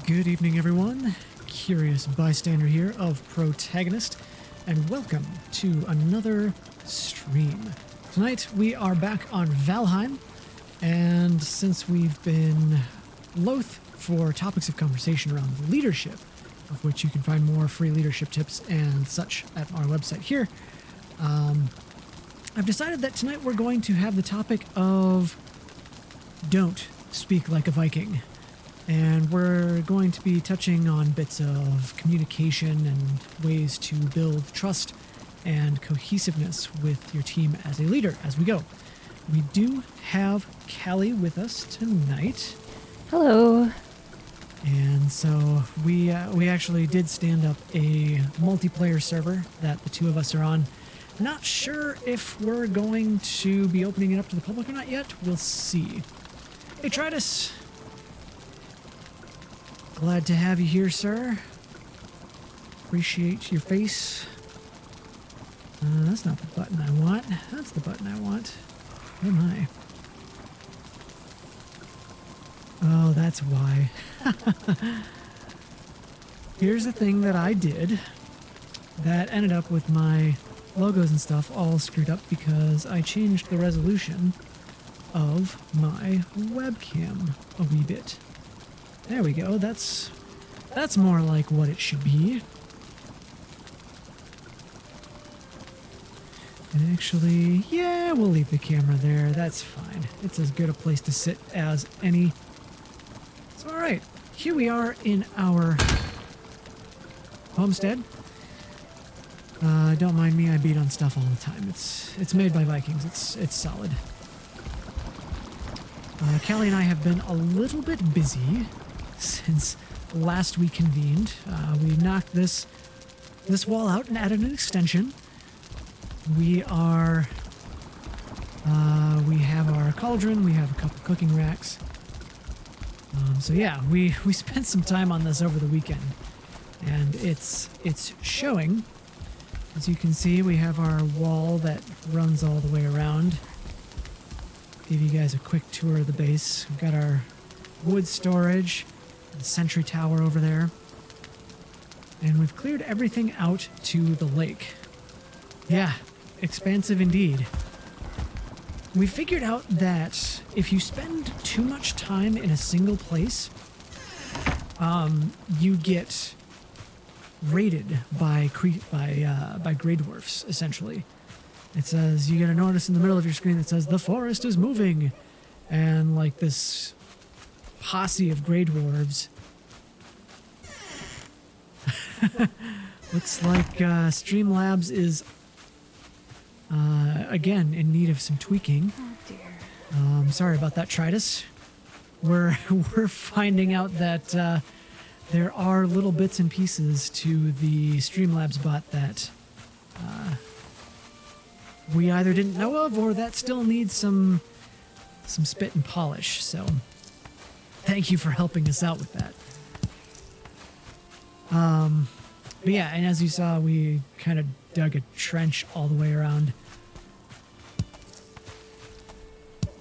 Good evening, everyone. Curious bystander here of Protagonist, and welcome to another stream. Tonight we are back on Valheim, and since we've been loath for topics of conversation around leadership, of which you can find more free leadership tips and such at our website here, I've decided that tonight we're going to have the topic of don't speak like a Viking. And we're going to be touching on bits of communication and ways to build trust and cohesiveness with your team as a leader as we go. We do have Callie with us tonight. Hello. And so we actually did stand up a multiplayer server that the two of us are on. Not sure if we're going to be opening it up to the public or not yet. We'll see. Hey, Tritus. Glad to have you here, sir. Appreciate your face. That's not the button I want. That's the button I want. Where am I? Oh, that's why. Here's the thing that I did that ended up with my logos and stuff all screwed up because I changed the resolution of my webcam a wee bit. There we go. That's more like what it should be. And actually, yeah, we'll leave the camera there. That's fine. It's as good a place to sit as any. So, all right. Here we are in our homestead. Don't mind me. I beat on stuff all the time. It's made by Vikings. It's solid. Callie and I have been a little bit busy since last we convened. We knocked this wall out and added an extension. We have our cauldron, we have a couple cooking racks. So yeah, we spent some time on this over the weekend, and it's showing. As you can see, we have our wall that runs all the way around. Give you guys a quick tour of the base. We've got our wood storage, the sentry tower over there, and we've cleared everything out to the lake. Yeah, expansive indeed. We figured out that if you spend too much time in a single place, you get raided by grey dwarfs, essentially. It says, you get a notice in the middle of your screen that says, "The forest is moving," and like this posse of grey dwarves. Looks like Streamlabs is again in need of some tweaking. Oh dear. Sorry about that, Tritus. We're finding out that there are little bits and pieces to the Streamlabs bot that we either didn't know of or that still needs some spit and polish. So thank you for helping us out with that. But yeah, and as you saw, we kind of dug a trench all the way around.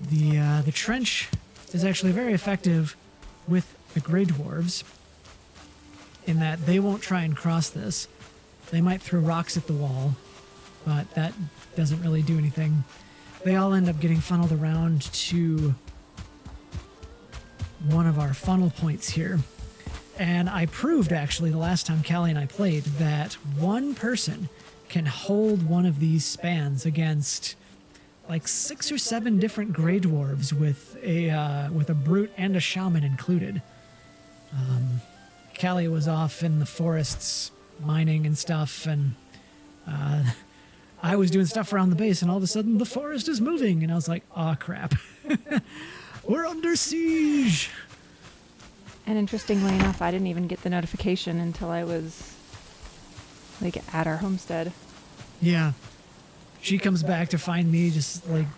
The trench is actually very effective with the Grey Dwarves in that they won't try and cross this. They might throw rocks at the wall, but that doesn't really do anything. They all end up getting funneled around to one of our funnel points here. And I proved, actually, the last time Callie and I played, that one person can hold one of these spans against like 6 or 7 different Grey Dwarves with a brute and a shaman included. Callie was off in the forests mining and stuff, and I was doing stuff around the base, and all of a sudden the forest is moving, and I was like, "Aw, crap. We're under siege." And interestingly enough, I didn't even get the notification until I was like at our homestead. Yeah. She comes back to find me just like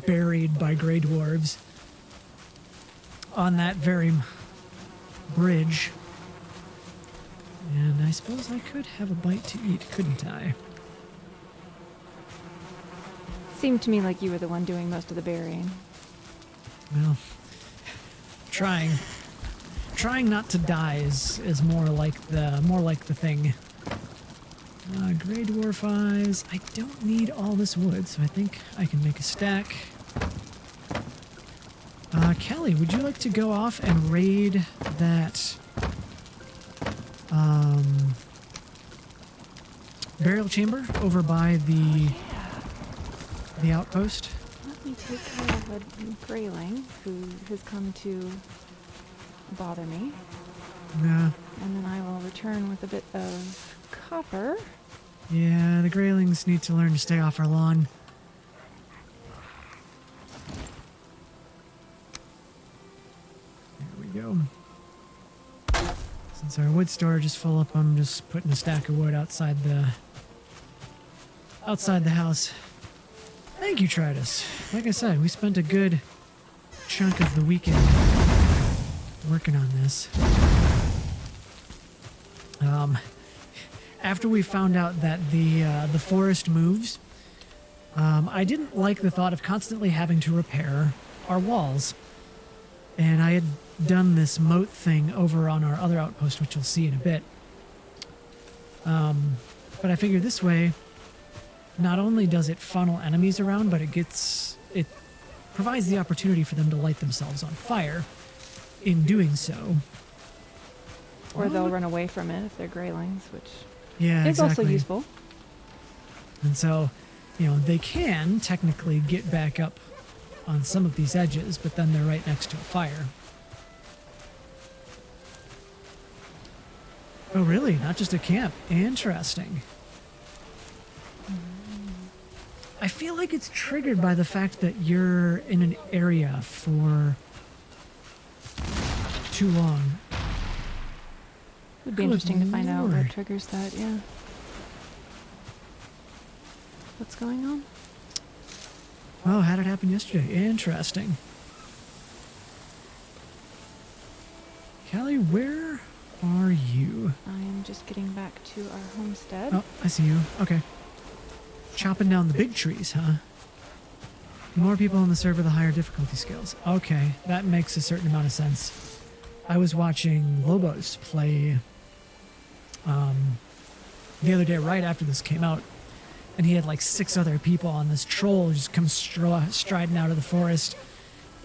buried by Grey Dwarves on that very bridge. And I suppose I could have a bite to eat, couldn't I? Seemed to me like you were the one doing most of the burying. Well, trying. trying not to die is more like the thing. Gray dwarf eyes. I don't need all this wood, so I think I can make a stack. Kelly, would you like to go off and raid that burial chamber over by the outpost? Let me take care of a grayling who has come to bother me. Yeah. And then I will return with a bit of copper. Yeah, the graylings need to learn to stay off our lawn. There we go. Since our wood storage is full up, I'm just putting a stack of wood outside the house. Thank you, Tritus. Like I said, we spent a good chunk of the weekend working on this. After we found out that the forest moves, I didn't like the thought of constantly having to repair our walls. And I had done this moat thing over on our other outpost, which you'll see in a bit. But I figured this way, not only does it funnel enemies around, but it provides the opportunity for them to light themselves on fire in doing so. Or they'll run away from it if they're graylings, which yeah, is exactly. also useful. And so, they can technically get back up on some of these edges, but then they're right next to a fire. Oh, really? Not just a camp. Interesting. I feel like it's triggered by the fact that you're in an area for too long. It would be interesting to find out what triggers that, yeah. What's going on? Oh, how did it happen yesterday? Interesting. Callie, where are you? I am just getting back to our homestead. Oh, I see you. Okay. Chopping down the big trees, huh? The more people on the server, the higher difficulty scales. Okay, that makes a certain amount of sense. I was watching Lobos play the other day right after this came out, and he had like 6 other people on this troll just come striding out of the forest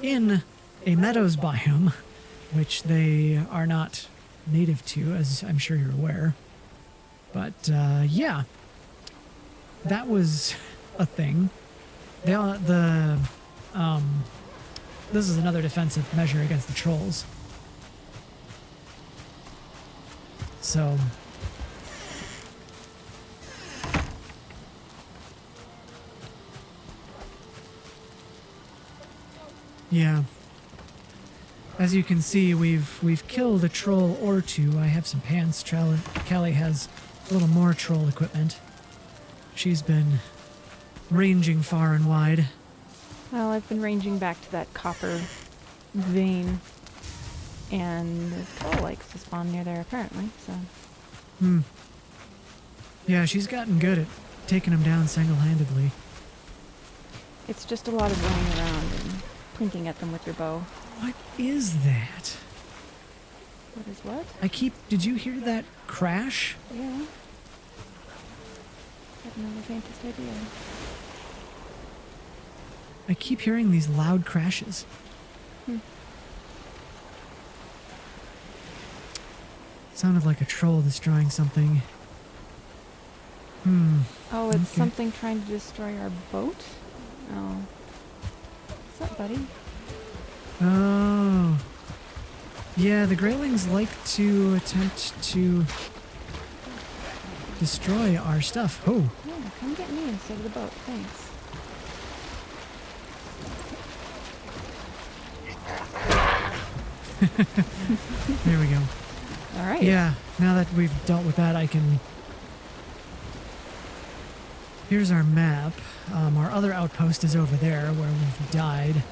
in a meadows biome, which they are not native to, as I'm sure you're aware. But yeah, that was a thing. This is another defensive measure against the trolls. So yeah. As you can see, we've killed a troll or two. I have some pants. Callie has a little more troll equipment. She's been ranging far and wide. Well, I've been ranging back to that copper vein, and the troll likes to spawn near there apparently, so. Yeah, she's gotten good at taking them down single-handedly. It's just a lot of running around and plinking at them with your bow. What is that? What is what? Did you hear that crash? Yeah. I have no faintest idea. I keep hearing these loud crashes. Sounded like a troll destroying something. Oh, it's Okay. something trying to destroy our boat? Oh. What's up, buddy? Oh. Yeah, the Greylings like to attempt to destroy our stuff. Oh. Yeah, come get me instead of the boat. Thanks. There we go. All right. Yeah, now that we've dealt with that, I can... Here's our map. Our other outpost is over there where we've died.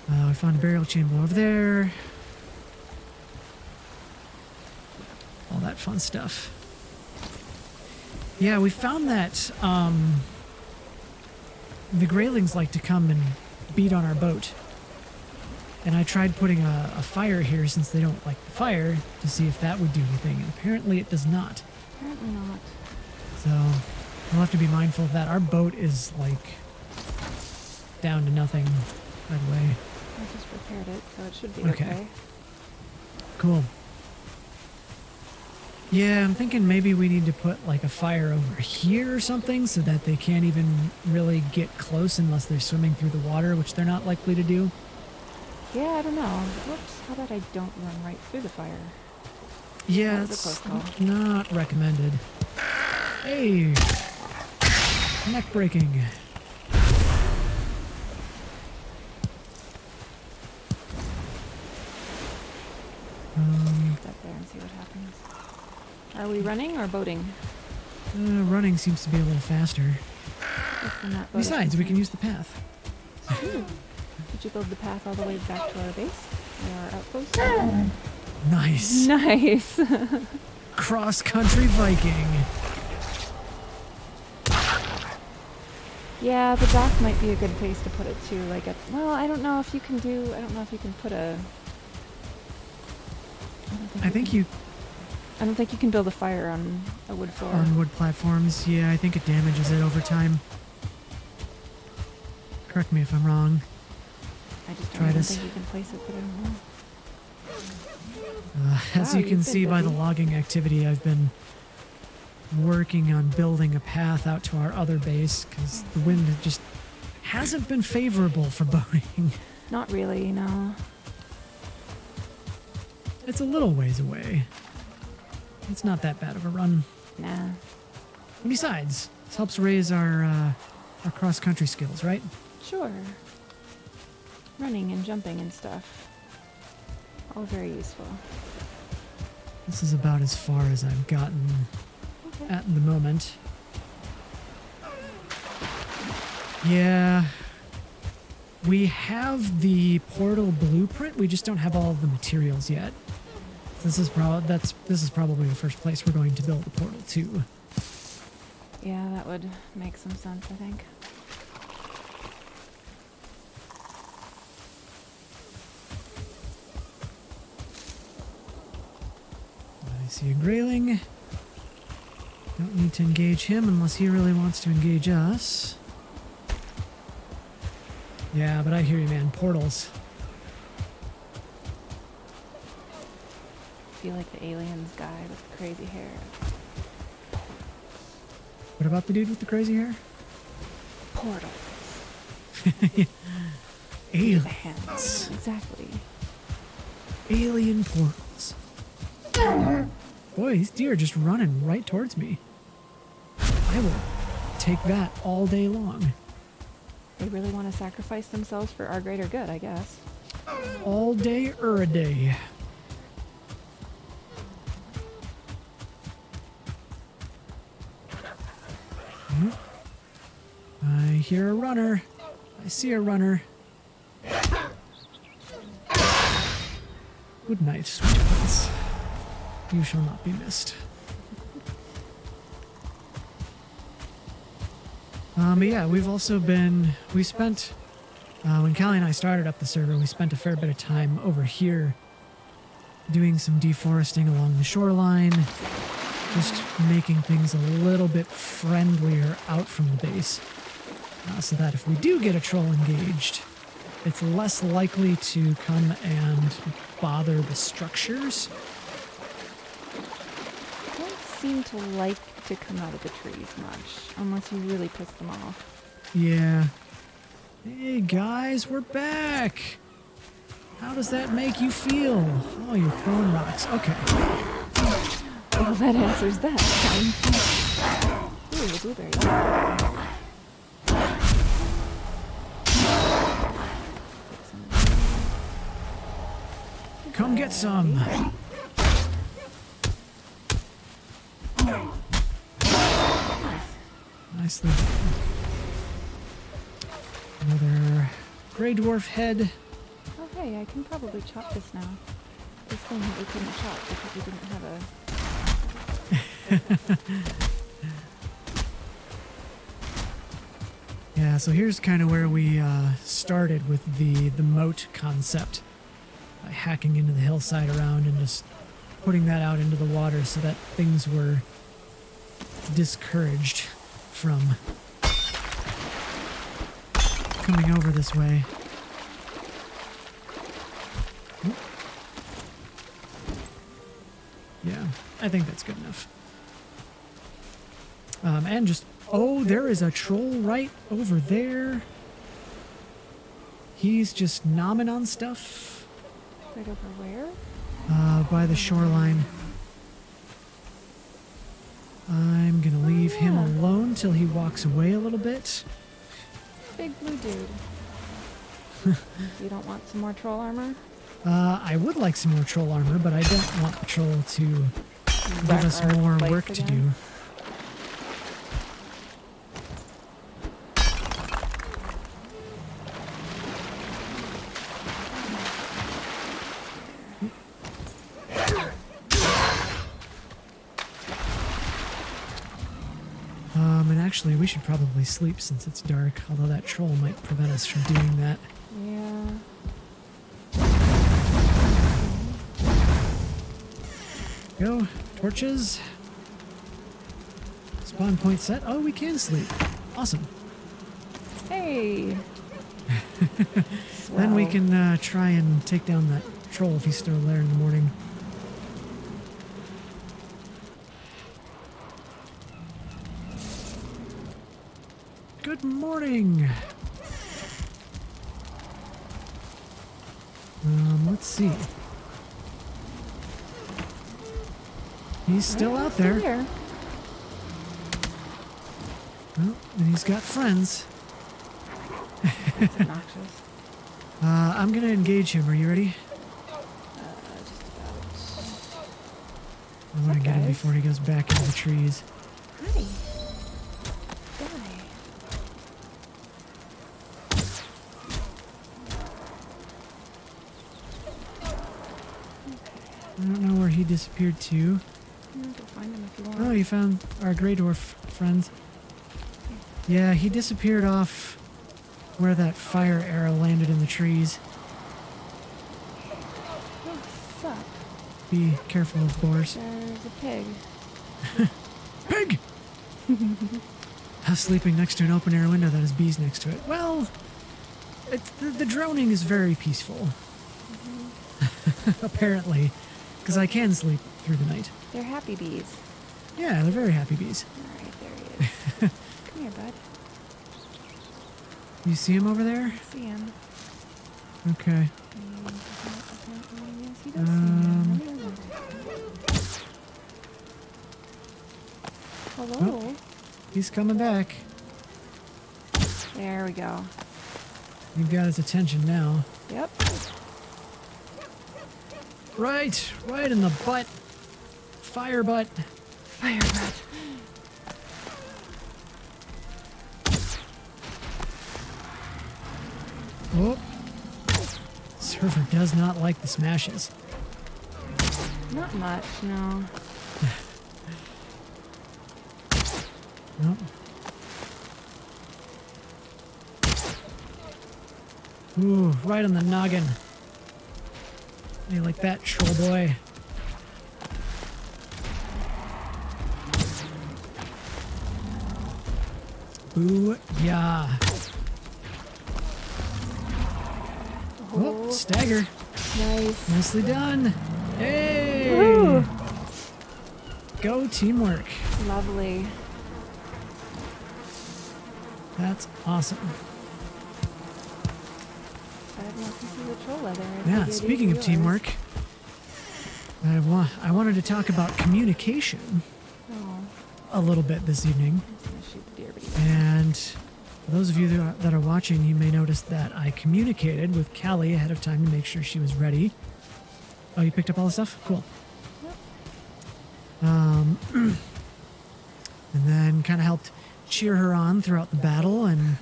We found a burial chamber over there. All that fun stuff. Yeah, we found that the Greylings like to come and beat on our boat. And I tried putting a fire here since they don't like the fire to see if that would do anything. And apparently it does not. Apparently not. So we'll have to be mindful of that. Our boat is like down to nothing, by the way. I just repaired it, so it should be Okay. okay. Cool. Yeah, I'm thinking maybe we need to put like a fire over here or something so that they can't even really get close unless they're swimming through the water, which they're not likely to do. Yeah, I don't know. Whoops, how about I don't run right through the fire? Yeah, That was a it's close call. not recommended. Hey! Neck breaking. Up there and see what happens. Are we running or boating? Running seems to be a little faster. Guess then that boat is Besides, we can concerned. use the path. Ooh. Did you build the path all the way back to our base? Or our outpost? Nice. Nice! Cross-country Viking. Yeah, the dock might be a good place to put it too. Like, well, I don't know if you can put a. I think you I don't think you can build a fire on a wood floor. on wood platforms. Yeah, I think it damages it over time. Correct me if I'm wrong. I just try don't this. think you can place it, but I don't know. As Wow, you can you've see been by the busy. logging activity, I've been working on building a path out to our other base because the wind just hasn't been favorable for boating. Not really, no. It's a little ways away. It's not that bad of a run. Nah. And besides, this helps raise our cross-country skills, right? Sure. Running and jumping and stuff. All very useful. This is about as far as I've gotten Okay. at the moment. Yeah. We have the portal blueprint, we just don't have all of the materials yet. This is probably the first place we're going to build the portal to. Yeah, that would make some sense, I think. I see a grayling. Don't need to engage him unless he really wants to engage us. Yeah, but I hear you, man. Portals. I feel like the aliens guy with the crazy hair. What about the dude with the crazy hair? Portal. Aliens. Exactly. Alien portals. Boy, these deer are just running right towards me. I will take that all day long. They really want to sacrifice themselves for our greater good, I guess. All day or a day. I hear a runner. I see a runner. Good night, sweet prince. You shall not be missed. But yeah, we spent, when Callie and I started up the server, we spent a fair bit of time over here doing some deforesting along the shoreline, just making things a little bit friendlier out from the base, so that if we do get a troll engaged, it's less likely to come and bother the structures. They don't seem to like to come out of the trees much, unless you really piss them off. Yeah. Hey guys, we're back! How does that make you feel? Oh, you're throwing rocks. Okay. Well, that answers that. Ooh, the blueberry. Come get some! Nicely done. Another gray dwarf head. Oh, hey, I can probably chop this now. This thing that we couldn't chop because we didn't have a... Yeah, so here's kind of where we started with the moat concept. hacking into the hillside around and just putting that out into the water so that things were discouraged from coming over this way. Oop. Yeah, I think that's good enough. And just, oh, there is a troll right over there. He's just nomming on stuff. Right over where? By the shoreline. I'm gonna leave him alone till he walks away a little bit. Big blue dude. You don't want some more troll armor? I would like some more troll armor, but I don't want the troll to give Wreck us our more place work to do. again? And actually, we should probably sleep since it's dark, although that troll might prevent us from doing that. Yeah. Go. Torches. Spawn point set. Oh, we can sleep. Awesome. Hey. Then we Swell. can try and take down that troll if he's still there in the morning. Good morning. Let's see. He's still out there. Here. Well, and he's got friends. That's obnoxious. I'm gonna engage him. Are you ready? Just about. I want to up, get him guys? before he goes back into the trees. Hi. Die. I don't know where he disappeared to. You can find him if you want. Oh, you found our Grey Dwarf friends. Yeah, he disappeared off where that fire arrow landed in the trees. Oh, suck. Be careful of boars. There's a pig. Pig! I was sleeping next to an open air window that has bees next to it. Well, the droning is very peaceful. Apparently, because I can sleep through the night. They're happy bees. Yeah, they're very happy bees. Alright, there he is. Come here, bud. You see him over there? See him. Okay. Yes, he does see him. Hello. He's coming back. There we go. You've got his attention now. Yep. Right in the butt. Fire butt. Fire breath. Oh. Server does not like the smashes. Not much, no. Nope. Ooh, right on the noggin. You like that, troll boy? Ooh, yeah. Oh, stagger. Nice. Nicely done. Hey! Woo! Go teamwork. Lovely. That's awesome. I have no piece of the troll leather. I Yeah, figured speaking of it'd be yours. teamwork, I wanted to talk about communication Oh, a little bit this evening. I was gonna shoot the deer, but And for those of you that are watching, you may notice that I communicated with Callie ahead of time to make sure she was ready. Oh, you picked up all the stuff? Cool. Yep. And then kind of helped cheer her on throughout the battle and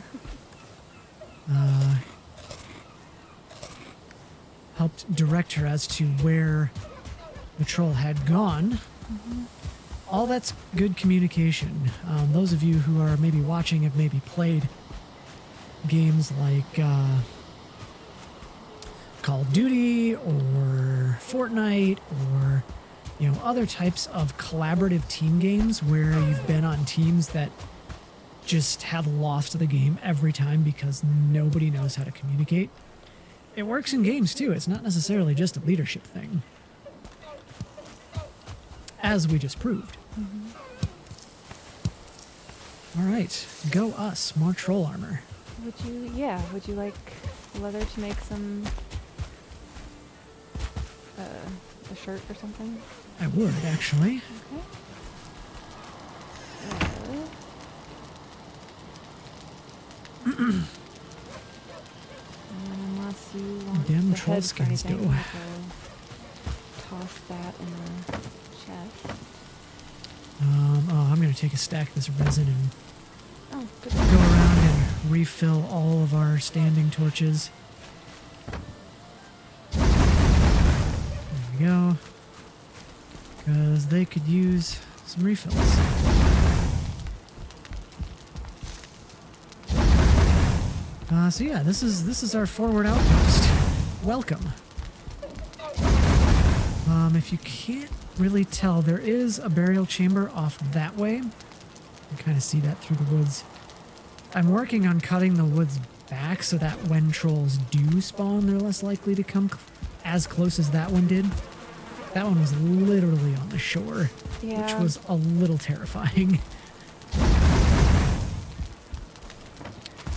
helped direct her as to where the troll had gone. All that's good communication. Those of you who are maybe watching have maybe played games like Call of Duty or Fortnite or, other types of collaborative team games where you've been on teams that just have lost the game every time because nobody knows how to communicate. It works in games too. It's not necessarily just a leadership thing. As we just proved. All right, go us. More troll armor. Would you like leather to make some, a shirt or something? I would, actually. Okay. Unless you want Damn the troll head for skins anything, go. I will toss that in the chest. I'm gonna take a stack of this resin and Oh, good. go around and refill all of our standing torches. There we go. Because they could use some refills. So yeah, this is our forward outpost. Welcome. If you can't really tell, there is a burial chamber off that way. You can kind of see that through the woods. I'm working on cutting the woods back so that when trolls do spawn, they're less likely to come as close as that one did. That one was literally on the shore, Yeah. which was a little terrifying.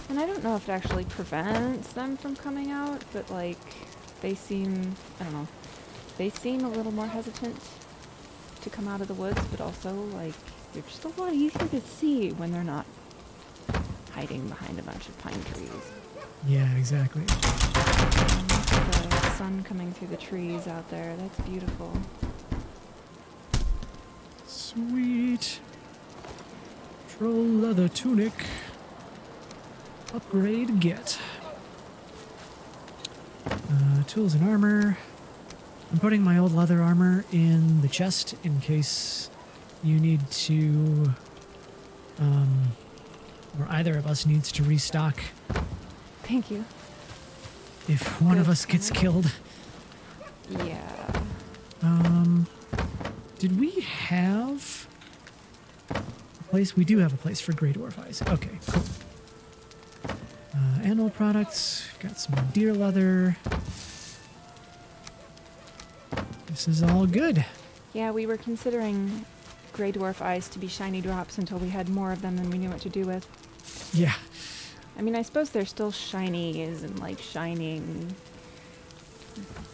And I don't know if it actually prevents them from coming out, but like, they seem, I don't know, they seem a little more hesitant to come out of the woods, but also like, they're just a lot easier to see when they're not hiding behind a bunch of pine trees. Yeah, exactly. The sun coming through the trees out there, that's beautiful. Sweet. Troll leather tunic. Upgrade get. Tools and armor. I'm putting my old leather armor in the chest in case you need to, or either of us needs to restock Thank you. if one of us gets killed. Yeah. Did we have a place? We do have a place for Grey Dwarf eyes. Okay, cool. Animal products. Got some deer leather. This is all good. Yeah, we were considering gray dwarf eyes to be shiny drops until we had more of them than we knew what to do with. Yeah. I mean, I suppose they're still shiny, as in like shining,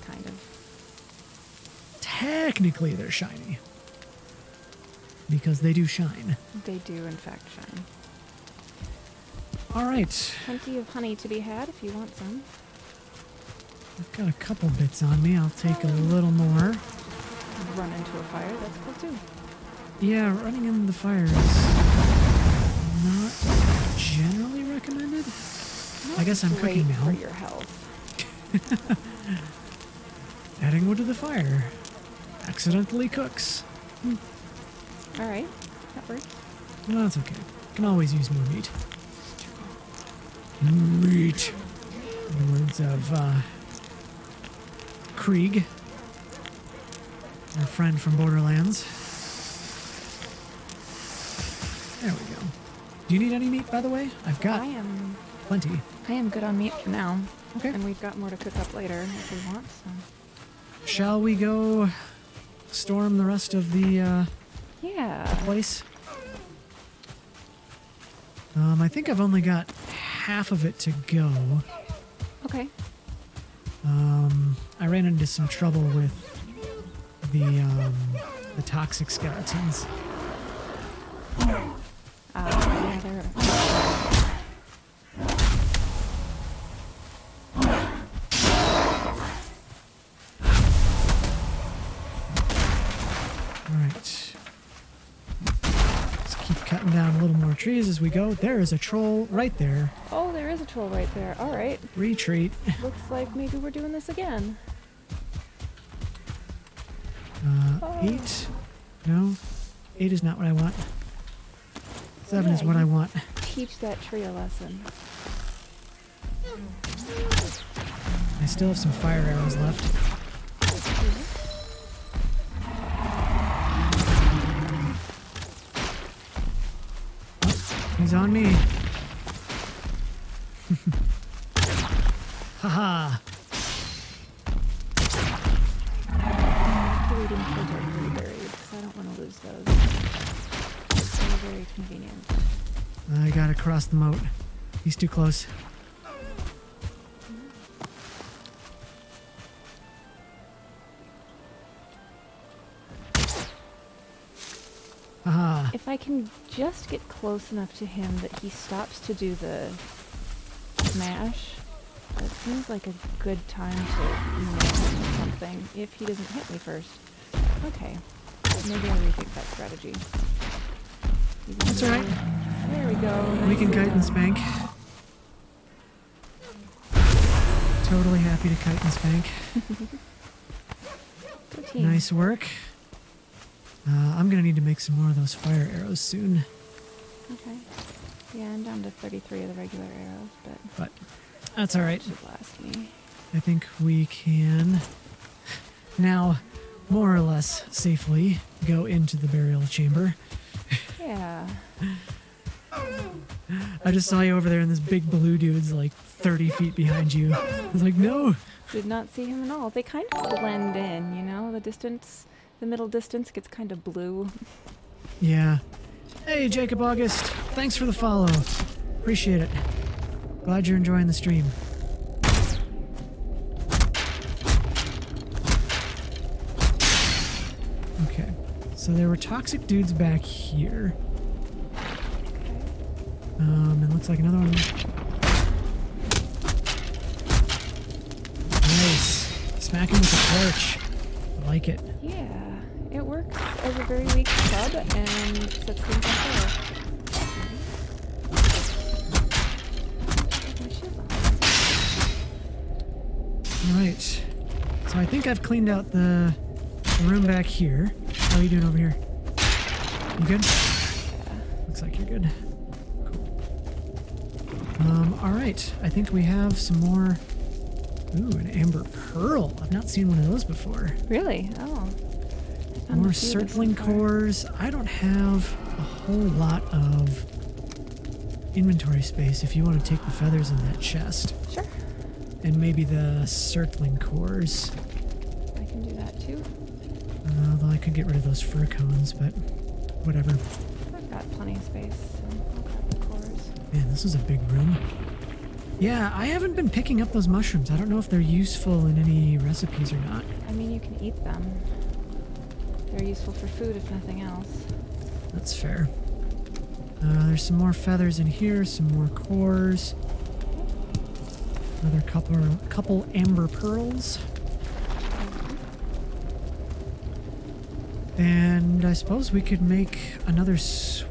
kind of. Technically, they're shiny. Because they do shine. They do, in fact, shine. All right. Plenty of honey to be had if you want some. I've got a couple bits on me. I'll take a little more. Run into a fire, that's cool too. Yeah, running into the fire is not generally recommended. I guess I'm Great cooking now. for your health. Adding wood to the fire. Accidentally cooks. All right, that works. No, that's okay. Can always use more meat. Meat. In the words of Krieg, our friend from Borderlands. There we go. Do you need any meat, by the way? I've got I am plenty. good on meat for now. Okay. And we've got more to cook up later if we want. So. Shall we go storm the rest of the Yeah. place? I think I've only got half of it to go. Okay. I ran into some trouble with the toxic skeletons. Yeah, they're. Alright. Let's keep cutting down a little more trees as we go. There is a troll right there. Oh, there is a troll right there. All right. Retreat. Looks like maybe we're doing this again. 8. No. 8 is not what I want. 7 is Yeah, what I you- want. Teach that tree a lesson. I still have some fire arrows left. He's on me. Haha. Hopefully we didn't put our blueberries, because I don't want to lose those. They're very convenient. I gotta cross the moat. He's too close. Haha. If I can just get close enough to him that he stops to do the smash, that seems like a good time to nail something if he doesn't hit me first. Okay, maybe I'll rethink that strategy. That's alright. There we go. We can Nice kite and spank. Totally happy to kite and spank. Good team. Nice work. I'm gonna need to make some more of those fire arrows soon. Okay. Yeah, I'm down to 33 of the regular arrows, But that's alright. should last me. I think we can now more or less safely go into the burial chamber. Yeah. I just saw you over there and this big blue dude's like 30 feet behind you. I was like, no. Did not see him at all. They kind of blend in, you know? The distance, the middle distance gets kind of blue. Yeah. Hey, Jacob August. Thanks for the follow. Appreciate it. Glad you're enjoying the stream. Okay. So there were toxic dudes back here. It looks like another one. Nice. Smack him with a torch. I like it. Yeah, it works as a very weak sub and sets things on fire. My shield on. Alright. So I think I've cleaned out the room back here. How are you doing over here? You good? Looks like you're good. Alright. I think we have some more. Ooh, an amber pearl. I've not seen one of those before. Really? Oh. I found More a few of them circling so far. cores. I don't have a whole lot of inventory space if you want to take the feathers in that chest. Sure, And maybe the circling cores. I can do that too. Although I could get rid of those fur cones, but whatever. I've got plenty of space, so I'll grab the cores. Man, this is a big room. Yeah, I haven't been picking up those mushrooms. I don't know if they're useful in any recipes or not. I mean, you can eat them. They're useful for food, if nothing else. That's fair. There's some more feathers in here, some more cores. Another couple amber pearls. And I suppose we could make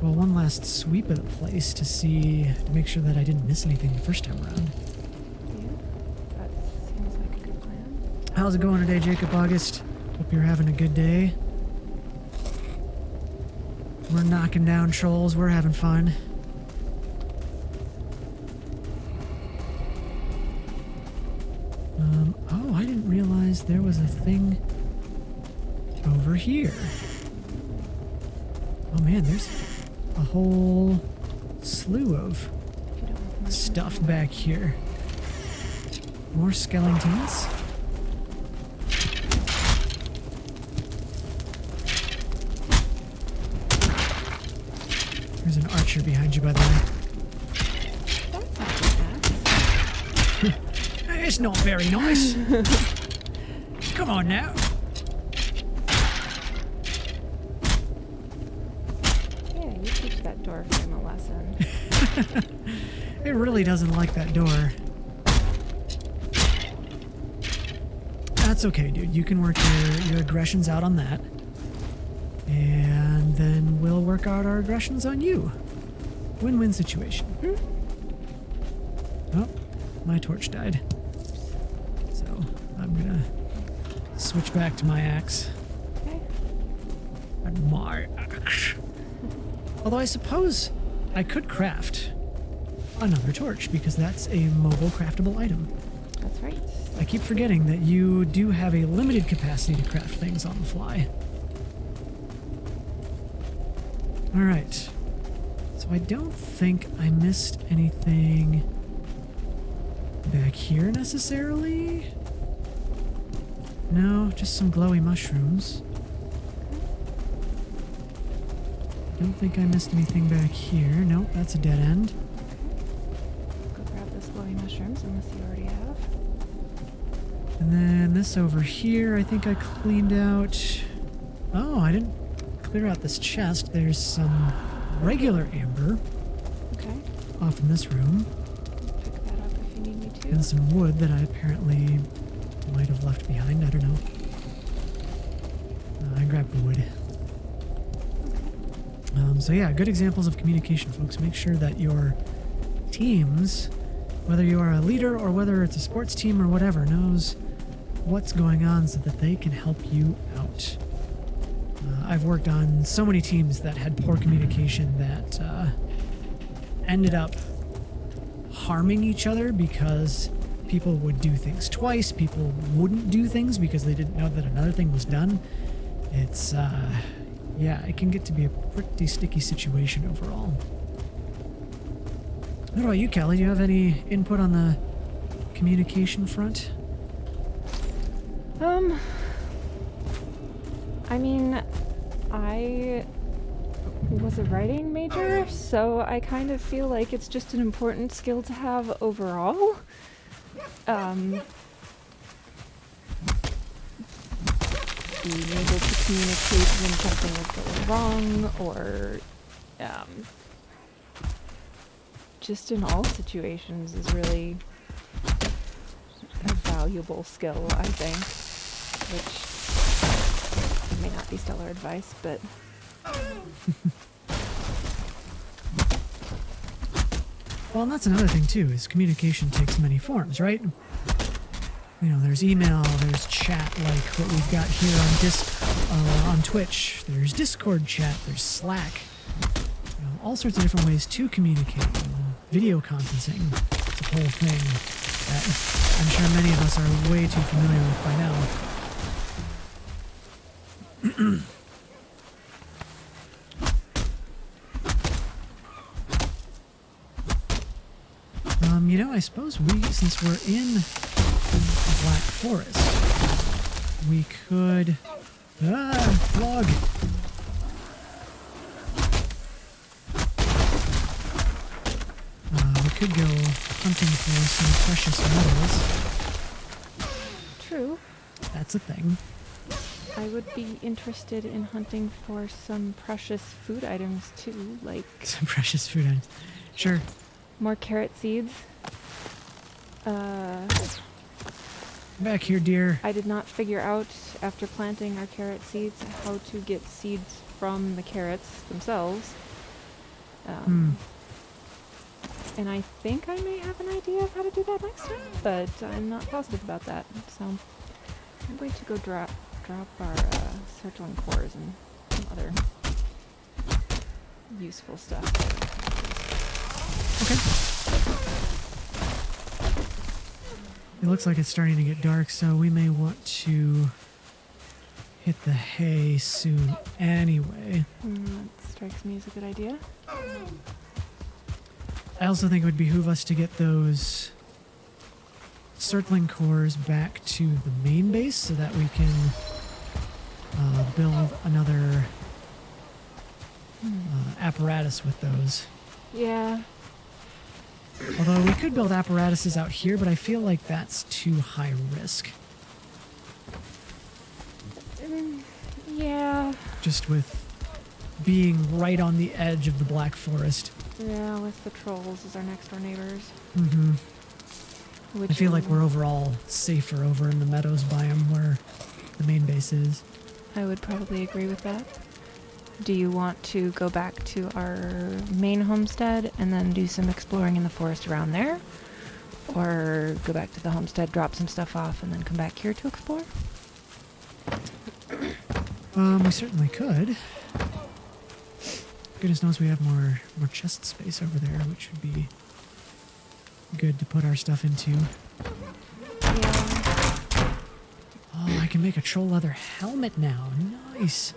one last sweep of the place to make sure that I didn't miss anything the first time around. Yeah, that seems like a good plan. How's it going today, Jacob August? Hope you're having a good day. We're knocking down trolls. We're having fun. Oh, I didn't realize there was a thing over here. Oh man, there's a whole slew of If you don't want them stuff back here. More skeletons. There's an archer behind you, by the way. That's not too bad. It's not very nice. Come on now. Yeah, you teach that door frame a lesson. It really doesn't like that door. That's okay, dude. You can work your aggressions out on that. And then we'll work out our aggressions on you. Win-win situation. Oh, my torch died. So I'm gonna switch back to my axe. Okay. And my axe. Although I suppose I could craft another torch because that's a mobile craftable item. That's right. I keep forgetting that you do have a limited capacity to craft things on the fly. Alright. So So I don't think I missed anything back here necessarily. No, just some glowy mushrooms. Don't think I missed anything back here. Nope, that's a dead end. Go grab those glowy mushrooms unless you already have. And then this over here, I think I cleaned out... Oh, I didn't clear out this chest. There's some regular amber Okay. off in this room. Pick that up if you need me to. And some wood that I apparently might have left behind. I don't know. I grabbed the wood. So yeah, good examples of communication, folks. Make sure that your teams, whether you are a leader or whether it's a sports team or whatever, knows what's going on so that they can help you out. I've worked on so many teams that had poor communication that ended up harming each other because people would do things twice. People wouldn't do things because they didn't know that another thing was done. It's, yeah, it can get to be a pretty sticky situation overall. What about you, Kelly? Do you have any input on the communication front? I mean, I was a writing major, so I kind of feel like it's just an important skill to have overall. Being able to communicate when something is going wrong, or just in all situations is really a valuable skill, I think, which may not be stellar advice, but Well, and that's another thing too, is communication takes many forms, right? You know, there's email, there's chat like what we've got here on Twitch. There's Discord chat, there's Slack. You know, all sorts of different ways to communicate. You know, video conferencing, it's a whole thing that I'm sure many of us are way too familiar with by now. You know, I suppose since we're in the Black Forest, we could... log! We could go hunting for some precious metals. true. That's a thing. I would be interested in hunting for some precious food items too, like Some precious food items. Sure. more carrot seeds. Back here, dear. I did not figure out, after planting our carrot seeds, how to get seeds from the carrots themselves. And I think I may have an idea of how to do that next time, but I'm not positive about that. So I'm going to go drop our circling cores and some other useful stuff. Okay. It looks like it's starting to get dark, so we may want to hit the hay soon anyway. That strikes me as a good idea. I also think it would behoove us to get those circling cores back to the main base so that we can build another apparatus with those. Yeah. Although we could build apparatuses out here, but I feel like that's too high risk. Yeah. Just with being right on the edge of the Black Forest. Yeah, with the trolls as our next door neighbors. Mm-hmm. Which I feel like we're overall safer over in the Meadows biome where the main base is. I would probably agree with that. Do you want to go back to our main homestead and then do some exploring in the forest around there? Or go back to the homestead, drop some stuff off, and then come back here to explore? We certainly could. Goodness knows we have more chest space over there, which would be good to put our stuff into. Yeah. Oh, I can make a troll leather helmet now. Nice.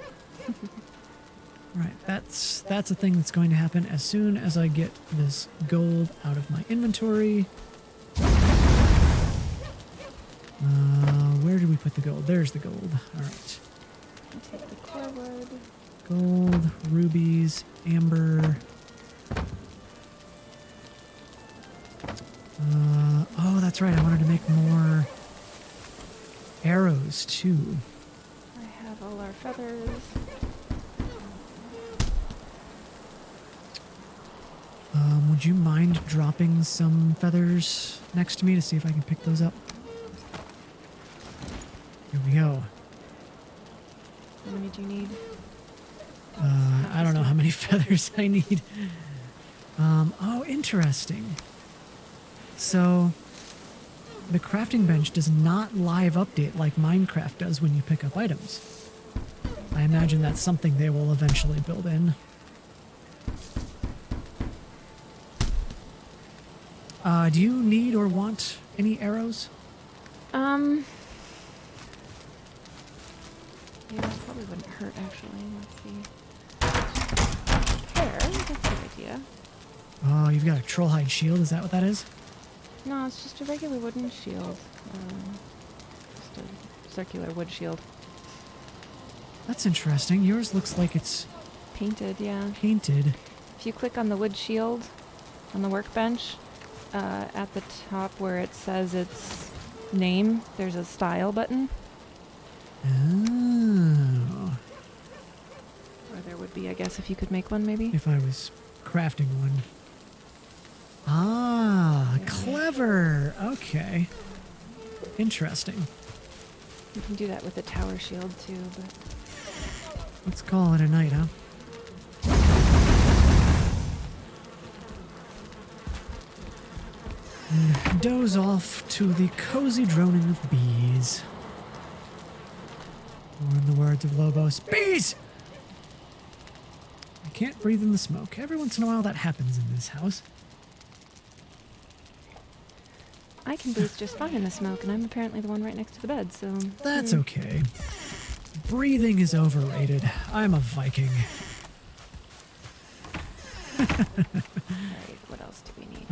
Right, that's a thing that's going to happen as soon as I get this gold out of my inventory. Where did we put the gold? There's the gold. All right. Take the core wood. Gold, rubies, amber. Oh, that's right. I wanted to make more arrows too. I have all our feathers. Would you mind dropping some feathers next to me to see if I can pick those up? Here we go. How many do you need? I don't know how many feathers I need. Oh, interesting. So, the crafting bench does not live update like Minecraft does when you pick up items. I imagine that's something they will eventually build in. Do you need or want any arrows? Yeah, that probably wouldn't hurt actually. Let's see. Hair, that's a good idea. Oh, you've got a troll hide shield, is that what that is? No, it's just a regular wooden shield. Just a circular wood shield. That's interesting. Yours looks like it's Painted, yeah. painted. If you click on the wood shield on the workbench, at the top where it says its name, there's a style button. Oh. Or there would be, I guess, if you could make one maybe. If I was crafting one. Ah, Yeah. clever. Okay. Interesting. You can do that with the tower shield too, but Let's call it a night, huh? And doze off to the cozy droning of bees. Or in the words of Lobos, bees! I can't breathe in the smoke. Every once in a while that happens in this house. I can breathe just fine in the smoke, and I'm apparently the one right next to the bed, so... That's okay. Breathing is overrated. I'm a Viking. Alright, what else do we need?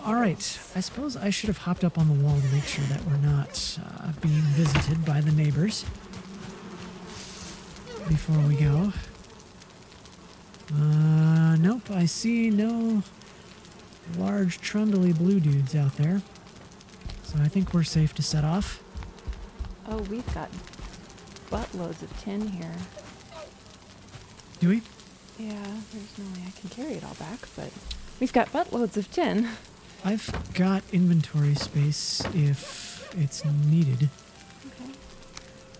Alright. I suppose I should have hopped up on the wall to make sure that we're not being visited by the neighbors before we go. Nope, I see no large trundly blue dudes out there. So I think we're safe to set off. Oh, we've got buttloads of tin here. Do we? Yeah, there's no way I can carry it all back, but we've got buttloads of tin. I've got inventory space if it's needed. Okay.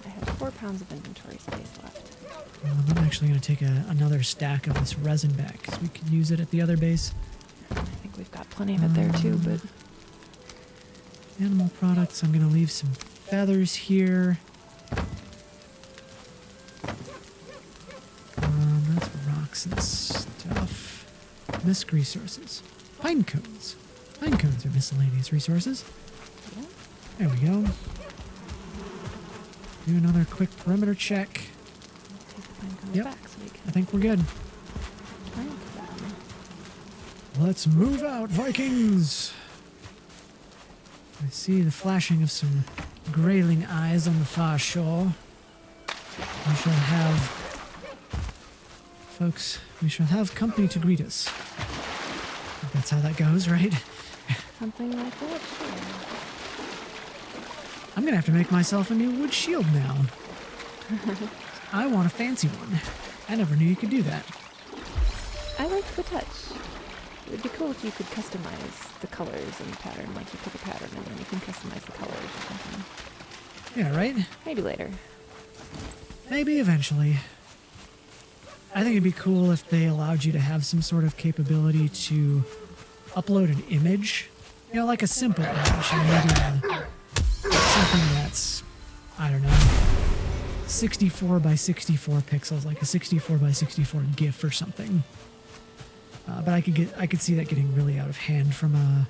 I have 4 pounds of inventory space left. I'm actually going to take another stack of this resin back because we could use it at the other base. I think we've got plenty of it there too, but Animal products, I'm going to leave some feathers here. That's rocks and stuff. Misc resources. Pine cones. Pine cones are miscellaneous resources. yeah. There we go. Do another quick perimeter check. Take the pine cones Yep. back so we can I think we're good. plant them. Let's move out, Vikings! I see the flashing of some grayling eyes on the far shore. We shall have... Folks, we shall have company to greet us. I think that's how that goes, right? Something like that, sure. I'm gonna have to make myself a new wood shield now. I want a fancy one. I never knew you could do that. I like the touch. It would be cool if you could customize the colors and the pattern, like you pick a pattern and then you can customize the colors or something. Yeah, right? Maybe later. Maybe eventually. I think it'd be cool if they allowed you to have some sort of capability to upload an image. You know, like a simple image. Maybe something that's, I don't know, 64 by 64 pixels, like a 64 by 64 GIF or something. But I could see that getting really out of hand from a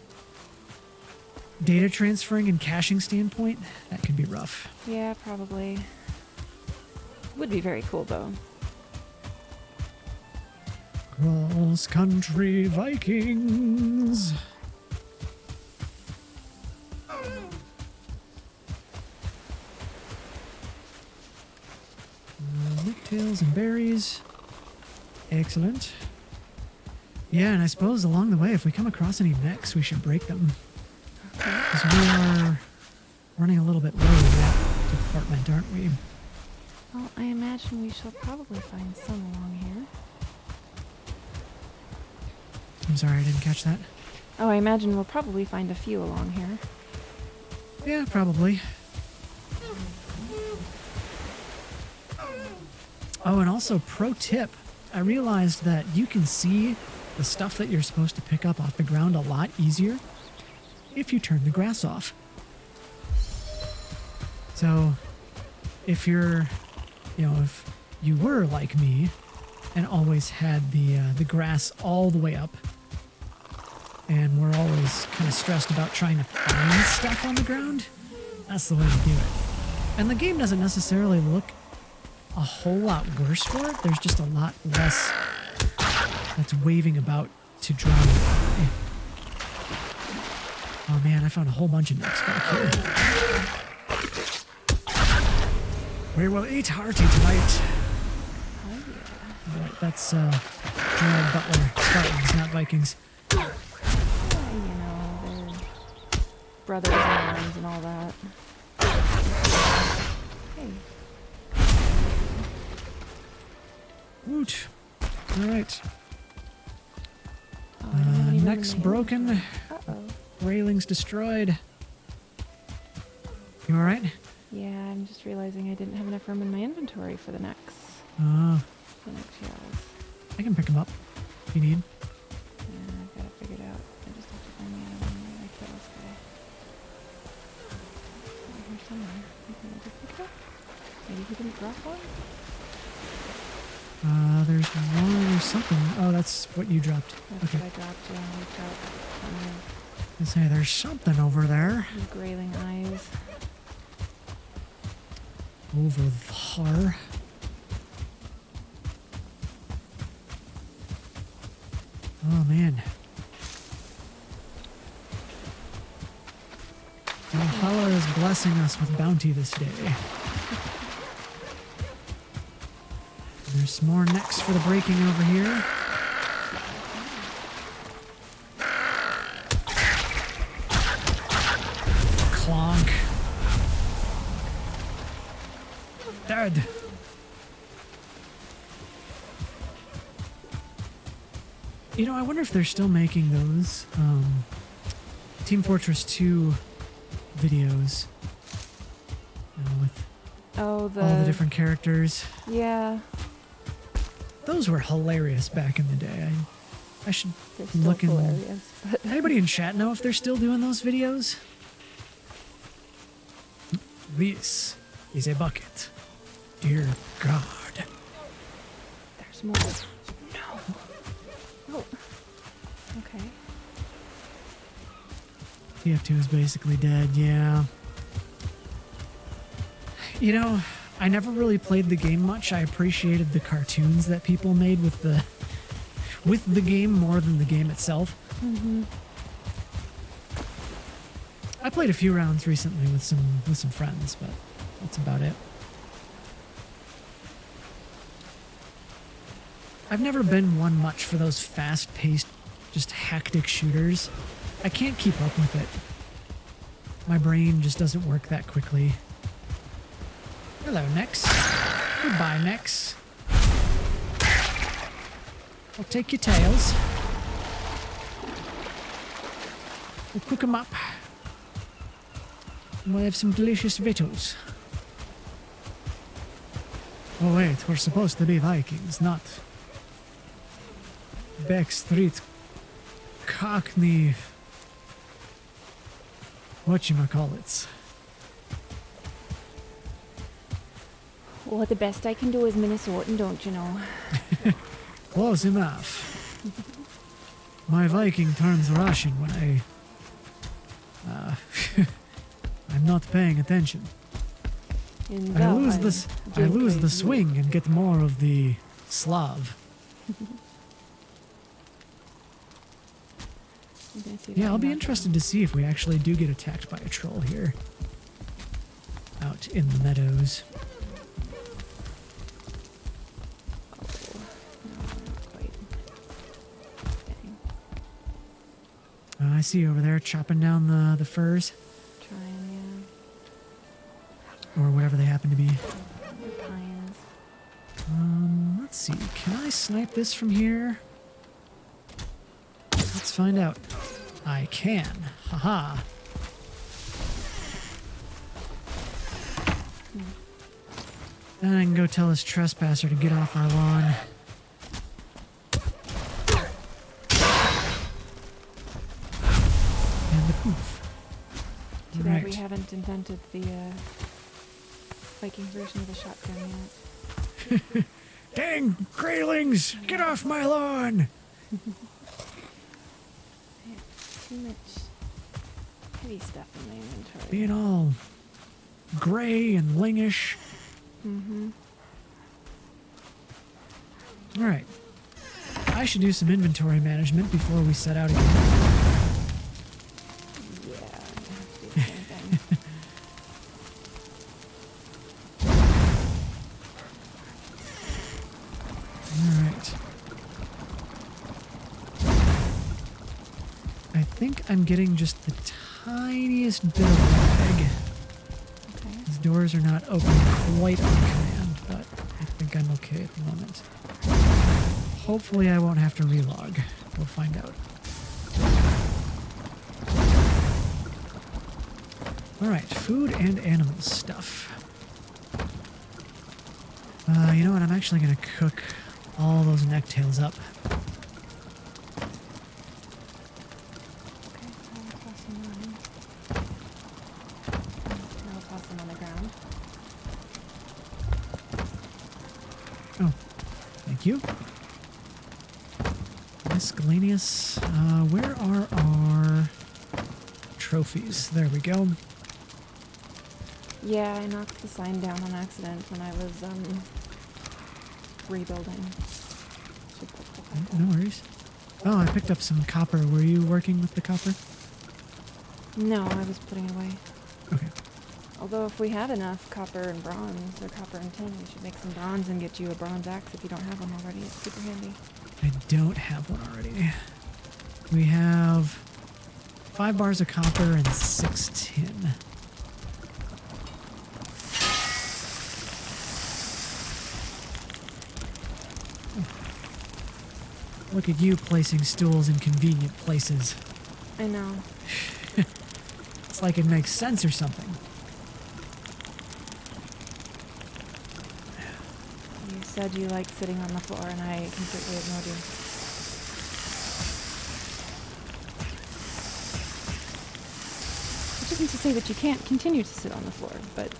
data transferring and caching standpoint. That could be rough. Yeah, probably. Would be very cool though. Cross country Vikings. Tails and berries. Excellent. Yeah, and I suppose along the way, if we come across any necks, we should break them. Because we are running a little bit low in that department, aren't we? Well, I imagine we shall probably find some along here. I'm sorry, I didn't catch that. Oh, I imagine we'll probably find a few along here. Yeah, probably. Oh, and also, pro tip, I realized that you can see the stuff that you're supposed to pick up off the ground a lot easier if you turn the grass off. So, if you're, if you were like me and always had the grass all the way up, and we're always kind of stressed about trying to find stuff on the ground, that's the way to do it. And the game doesn't necessarily look a whole lot worse for it. There's just a lot less that's waving about to draw you away. Oh man, I found a whole bunch of necks back here. We will eat hearty tonight. Oh yeah. Alright, that's Gerald Butler Spartans, not Vikings. Well, they're brothers in arms and all that. Hey. Woot. Alright. Oh, I don't have any room in Neck's my broken. inventory. Uh-oh. Railings destroyed. You alright? Yeah, I'm just realizing I didn't have enough room in my inventory for the necks. The neck shells. I can pick them up if you need. Yeah, I've got it figured out. I just have to find the other one where I kill this guy. Over here somewhere. Maybe I did pick it up? Maybe he didn't drop one? There's one, there's something. Oh, that's what you dropped. That's Okay. what I dropped, yeah. I dropped one I say there's something over there. of the grayling eyes. Over there. Oh man. Valhalla is blessing us with bounty this day. There's some more necks for the breaking over here. Clonk. Dead. I wonder if they're still making those Team Fortress 2 videos with Oh, all the different characters. Yeah. Those were hilarious back in the day. I should They're still look in. hilarious, but Anybody in chat know if they're still doing those videos? This is a bucket. Dear God. there's more. No. Oh. Okay. TF2 is basically dead, yeah. I never really played the game much. I appreciated the cartoons that people made with the game more than the game itself. Mm-hmm. I played a few rounds recently with some friends, but that's about it. I've never been one much for those fast-paced, just hectic shooters. I can't keep up with it. My brain just doesn't work that quickly. Hello, Nex. Goodbye, Nex. I'll take your tails. We'll cook 'em up. And we'll have some delicious victuals. Oh wait, we're supposed to be Vikings, not backstreet Cockney whatchamacallits. Well, the best I can do is Minnesotan, don't you know? Close enough. My Viking turns Russian when I'm not paying attention. In I lose Valheim, this. I lose the swing and get more of the Slav. You can see Yeah, that I'll be map. interested to see if we actually do get attacked by a troll here. Out in the meadows. Oh, no, not quite. Dang. I see you over there chopping down the firs. Trying, Or whatever they happen to be. yeah. Your pines. Let's see. Can I snipe this from here? Let's find out. I can. Haha. Then I can go tell this trespasser to get off our lawn. And the poof. Too bad we Right. haven't invented the Viking version of the shotgun yet. Dang, graylings! Get off my lawn! I have too much heavy stuff in my inventory. Being all gray and lingish. Mm-hmm. Alright. I should do some inventory management before we set out again. Yeah, I have to do the same thing. Alright. I think I'm getting just the tiniest bit of lag. Okay. These doors are not open quite on command, but I think I'm okay at the moment. Hopefully I won't have to relog. We'll find out. Alright, food and animal stuff. You know what? I'm actually going to cook all those necktails up. Okay, I'll toss them on. I'll toss them on the ground. Oh, thank you. Miscellaneous. Where are our trophies? There we go. Yeah, I knocked the sign down on accident when I was rebuilding. Should put that back No up. worries. Oh, I picked up some copper. Were you working with the copper? No, I was putting it away. Okay. Although if we have enough copper and bronze, or copper and tin, we should make some bronze and get you a bronze axe if you don't have one already. It's super handy. I don't have one already. We have 5 bars of copper and 6 tin. Look at you placing stools in convenient places. I know. It's like it makes sense or something. You said you liked sitting on the floor, and I completely ignored you. Which isn't to say that you can't continue to sit on the floor, but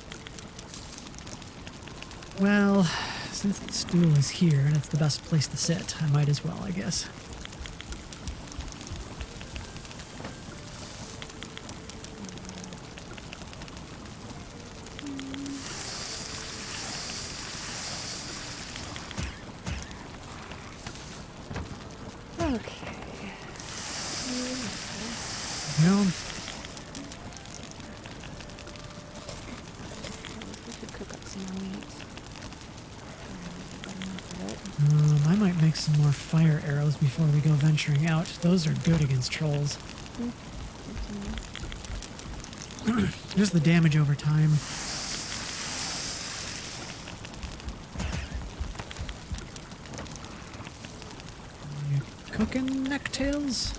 Well, since the stool is here and it's the best place to sit, I might as well, I guess. okay. You know, We should cook up some more meat. Got enough of it. I might make some more fire arrows before we go venturing out. Those are good against trolls. Good to know. Just the damage over time. You cooking necktails?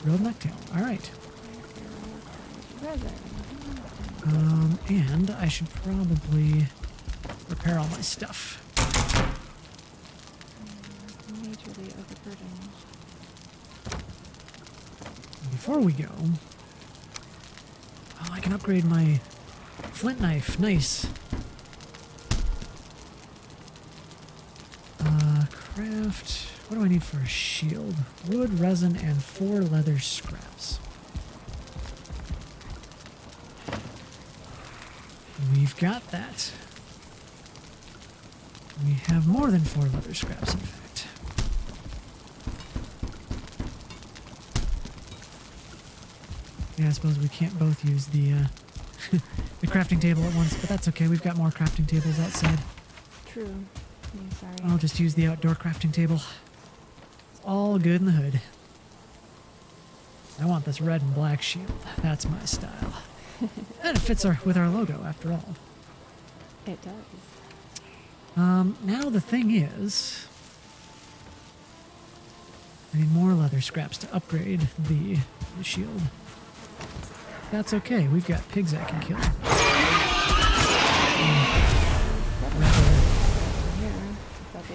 Grilled necktail. All right. Resin. And I should probably repair all my stuff. Majorly overburdened. Before we go, oh, I can upgrade my flint knife. Nice. Craft. What do I need for a shield? Wood, resin, and 4 leather scraps. We've got that. We have more than 4 leather scraps, in fact. Yeah, I suppose we can't both use the the crafting table at once, but that's okay. We've got more crafting tables outside. True. Yeah, sorry. I'll just use the outdoor crafting table. It's all good in the hood. I want this red and black shield. That's my style. And it fits with our logo, after all. It does. Now the thing is, I need more leather scraps to upgrade the shield. That's okay. We've got pigs I can kill.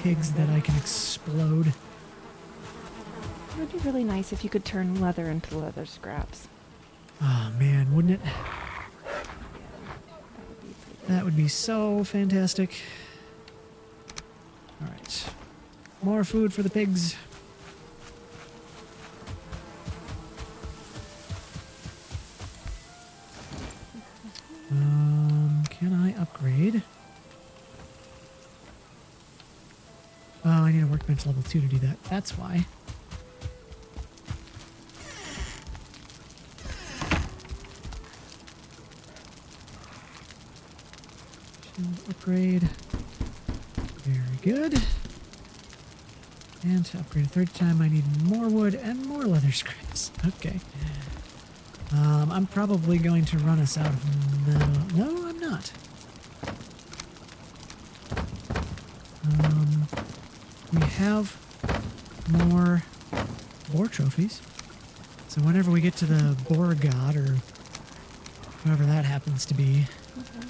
Pigs that I can explode. It would be really nice if you could turn leather into leather scraps. Oh man, wouldn't it? That would be pretty That would be so fantastic. Alright. More food for the pigs. Can I upgrade? Oh, I need a workbench level 2 to do that. That's why. Shield upgrade. Very good. And to upgrade a third time, I need more wood and more leather scraps. Okay. I'm probably going to run us out of metal. No, I'm not. We have more boar trophies. So whenever we get to the boar god, or whoever that happens to be, okay.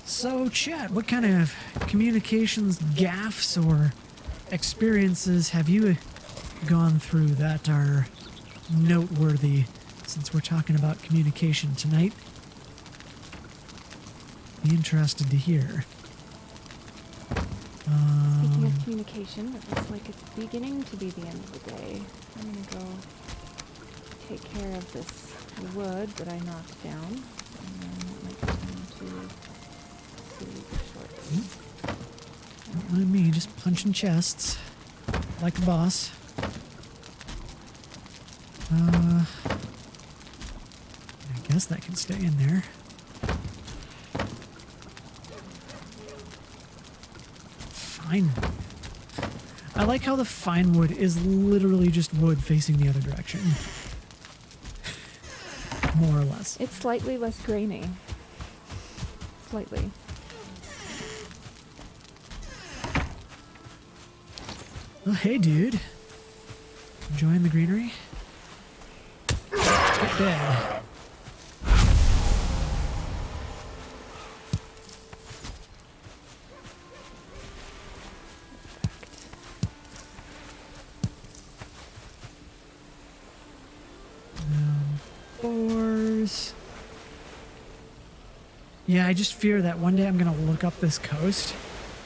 So, chat, what kind of communications gaffes or experiences have you gone through that are noteworthy, since we're talking about communication tonight? Be interested to hear. Speaking of communication, it looks like it's beginning to be the end of the day. I'm gonna go take care of this wood that I knocked down, and then it might be time to sleep shortly. Don't mind me, just punching chests like a boss. I guess that can stay in there. Fine. I like how the fine wood is literally just wood facing the other direction. More or less. It's slightly less grainy. Slightly. Oh, hey, dude. Enjoying the greenery? Get dead. Boars. Yeah, I just fear that one day I'm gonna look up this coast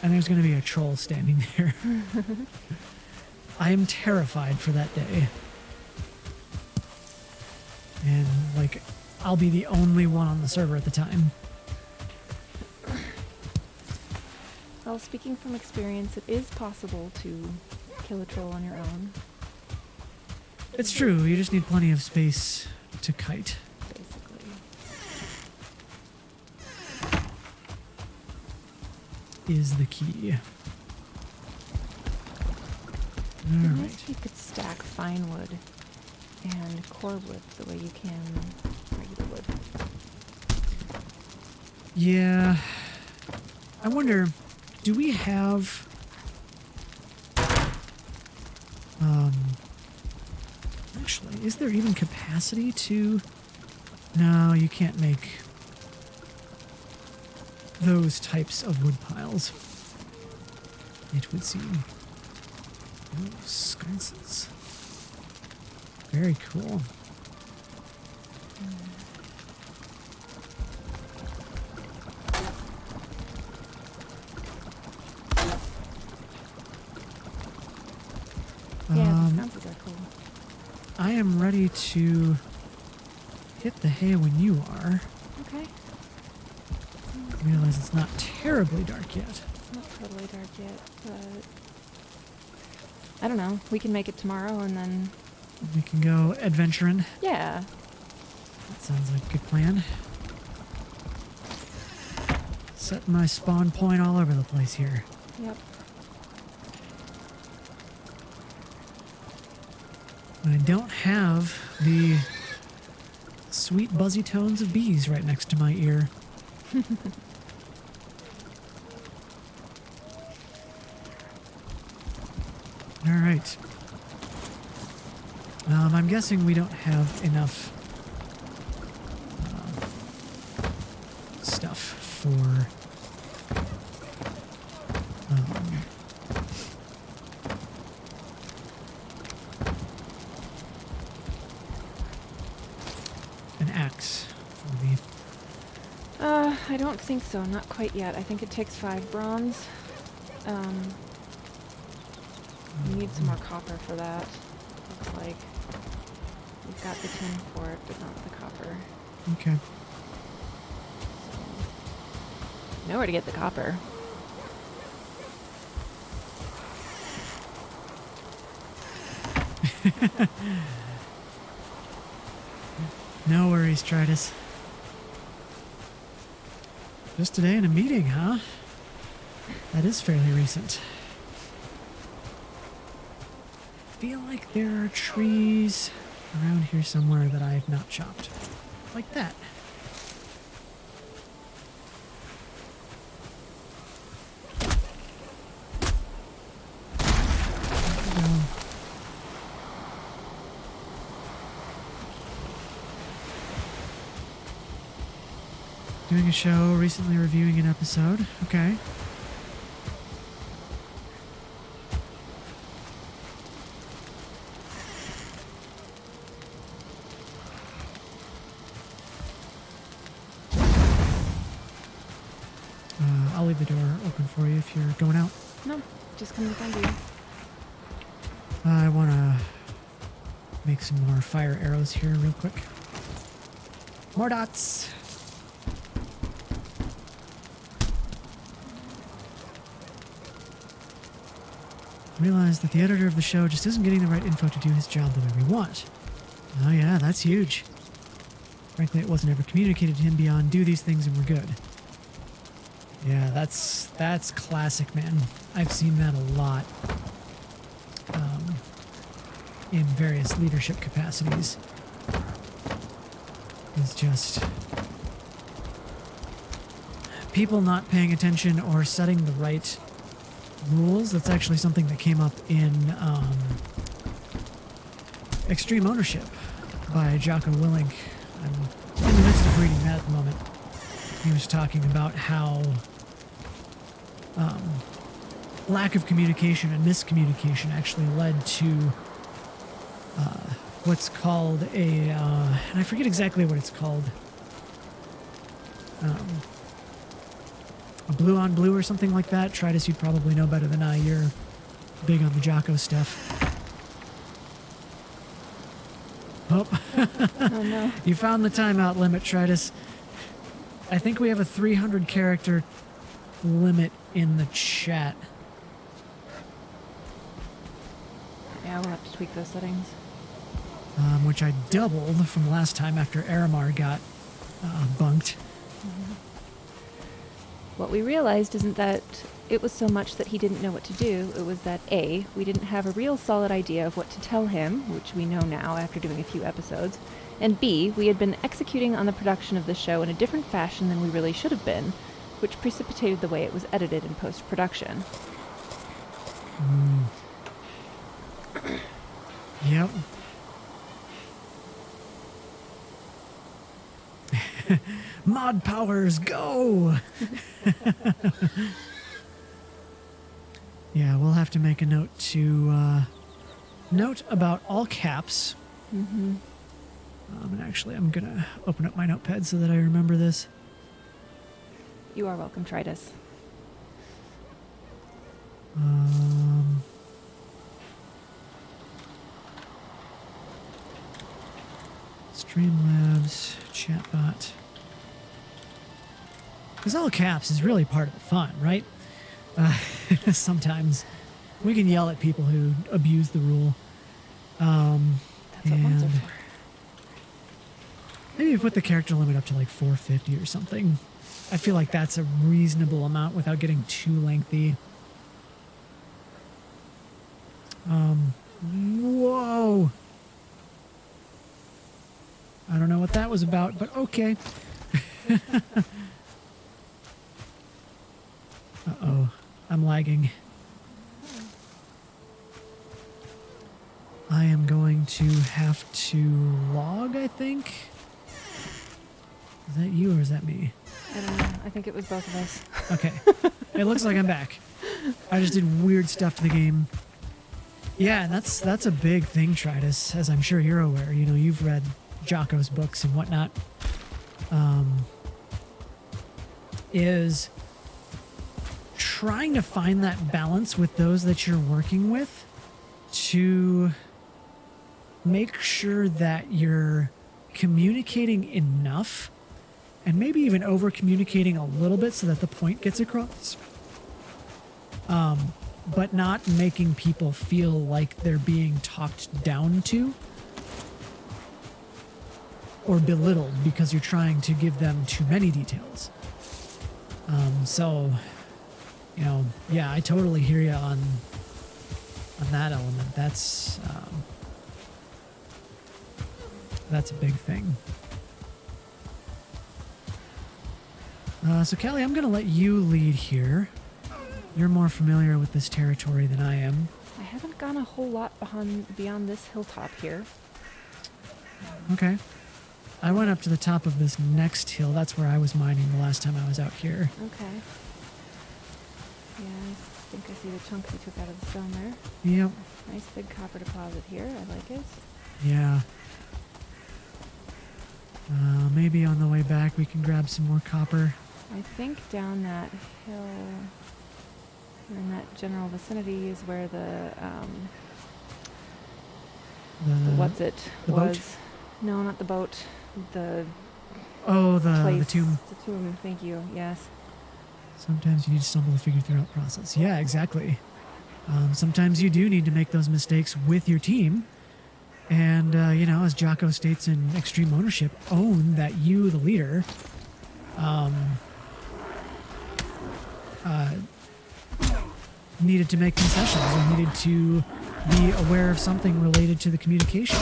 and there's gonna be a troll standing there. I am terrified for that day. And, like, I'll be the only one on the server at the time. Well, speaking from experience, it is possible to kill a troll on your own, It's true, you just need plenty of space to kite. basically. Is the key. It'd be nice Alright. if you could stack fine wood and core wood the way you can regular wood. Yeah. I wonder, do we have... Actually, is there even capacity to... No, you can't make those types of wood piles. It would seem. Oh, sconces. Very cool. Yeah, the sconces are cool. I am ready to hit the hay when you are. Okay. Realize it's not terribly dark yet. It's not totally dark yet, but I don't know. We can make it tomorrow and then... We can go adventuring. Yeah. That sounds like a good plan. Set my spawn point all over the place here. Yep. I don't have the sweet buzzy tones of bees right next to my ear. All right. I'm guessing we don't have enough stuff for an axe for me. I don't think so. Not quite yet. I think it takes 5 bronze. We need some more copper for that. Looks like we've got the tin for it, but not the copper. Okay. So, know where to get the copper. No worries, Tritus. Just today in a meeting, huh? That is fairly recent. Feel like there are trees around here somewhere that I have not chopped. Like that. Doing a show, recently reviewing an episode. Okay. I'll leave the door open for you if you're going out. No, just come to find you. I want to make some more fire arrows here real quick. More dots! Realize that the editor of the show just isn't getting the right info to do his job the way we want. Oh yeah, that's huge. Frankly, it wasn't ever communicated to him beyond do these things and we're good. Yeah, that's classic, man. I've seen that a lot in various leadership capacities. It's just people not paying attention or setting the right rules. That's actually something that came up in Extreme Ownership by Jocko Willink. I'm in the midst of reading that at the moment. He was talking about how lack of communication and miscommunication actually led to what's called a, and I forget exactly what it's called, a blue on blue or something like that. Tritus, you'd probably know better than I. You're big on the Jocko stuff. Oh, Oh no. you found the timeout limit, Tritus. I think we have a 300 character limit in the chat. Yeah, we'll have to tweak those settings. Which I doubled from last time after Aramar got bunked. What we realized isn't that it was so much that he didn't know what to do. It was that A, we didn't have a real solid idea of what to tell him, which we know now after doing a few episodes, and B, we had been executing on the production of the show in a different fashion than we really should have been, which precipitated the way it was edited in post-production. Yep. Mod powers, go! Yeah, we'll have to make a note to note about all caps. Mm-hmm. And actually, I'm gonna open up my notepad so that I remember this. You are welcome, Tritus. Streamlabs, chatbot. Because all caps is really part of the fun, right? Sometimes we can yell at people who abuse the rule. That's what ones are And for. maybe put the character limit up to like 450 or something. I feel like that's a reasonable amount without getting too lengthy. Whoa! I don't know what that was about, but okay. Uh-oh. I'm lagging. I am going to have to log, I think. Is that you or is that me? I don't know. I think it was both of us. Okay. It looks like I'm back. I just did weird stuff to the game. Yeah, and that's a big thing, Tritus, as I'm sure you're aware. You know, you've read Jocko's books and whatnot. Is trying to find that balance with those that you're working with to make sure that you're communicating enough and maybe even over communicating a little bit so that the point gets across. But not making people feel like they're being talked down to or belittled because you're trying to give them too many details. So, you know, yeah, I totally hear you on that element. That's a big thing. So Callie, I'm going to let you lead here. You're more familiar with this territory than I am. I haven't gone a whole lot beyond this hilltop here. Okay. I went up to the top of this next hill. That's where I was mining the last time I was out here. Okay. Yeah, I think I see the chunk we took out of the stone there. Yep. Nice big copper deposit here. I like it. Yeah. Maybe on the way back we can grab some more copper. I think down that hill, in that general vicinity, is where the what's it the was. boat? No, not the boat. The the place. tomb. The tomb. Thank you. Yes. Sometimes you need to stumble to figure through out process. Yeah, exactly. Sometimes you do need to make those mistakes with your team. And, you know, as Jocko states in Extreme Ownership, own that you, the leader, needed to make concessions or needed to be aware of something related to the communication.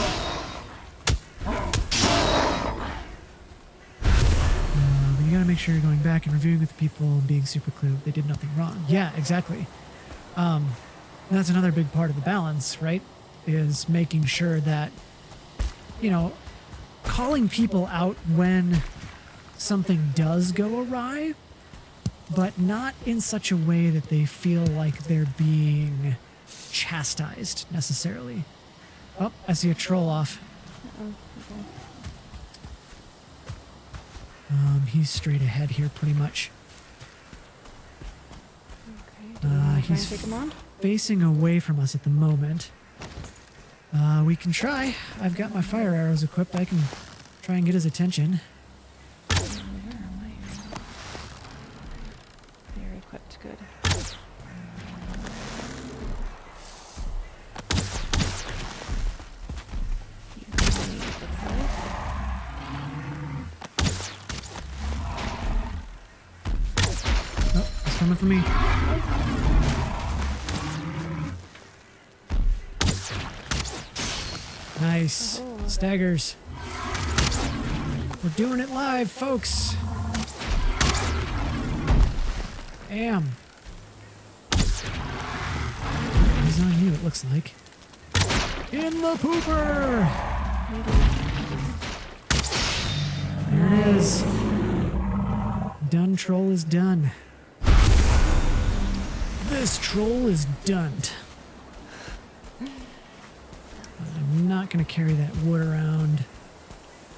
You gotta make sure you're going back and reviewing with the people and being super clear that they did nothing wrong. Yeah, exactly. That's another big part of the balance, right? Is making sure that, you know, calling people out when something does go awry, but not in such a way that they feel like they're being chastised necessarily. Oh, I see a troll off. Uh-oh. Okay. He's straight ahead here pretty much. Okay. Do we want to try and He's take him on? facing away from us at the moment. We can try. I've got my fire arrows equipped. I can try and get his attention. Where am I? They're equipped. Good. Oh, he's coming for me. Nice. Oh. Staggers. We're doing it live, folks. Bam. He's on you, it looks like. In the pooper! There it is. Done troll is done. This troll is done. I'm not going to carry that wood around.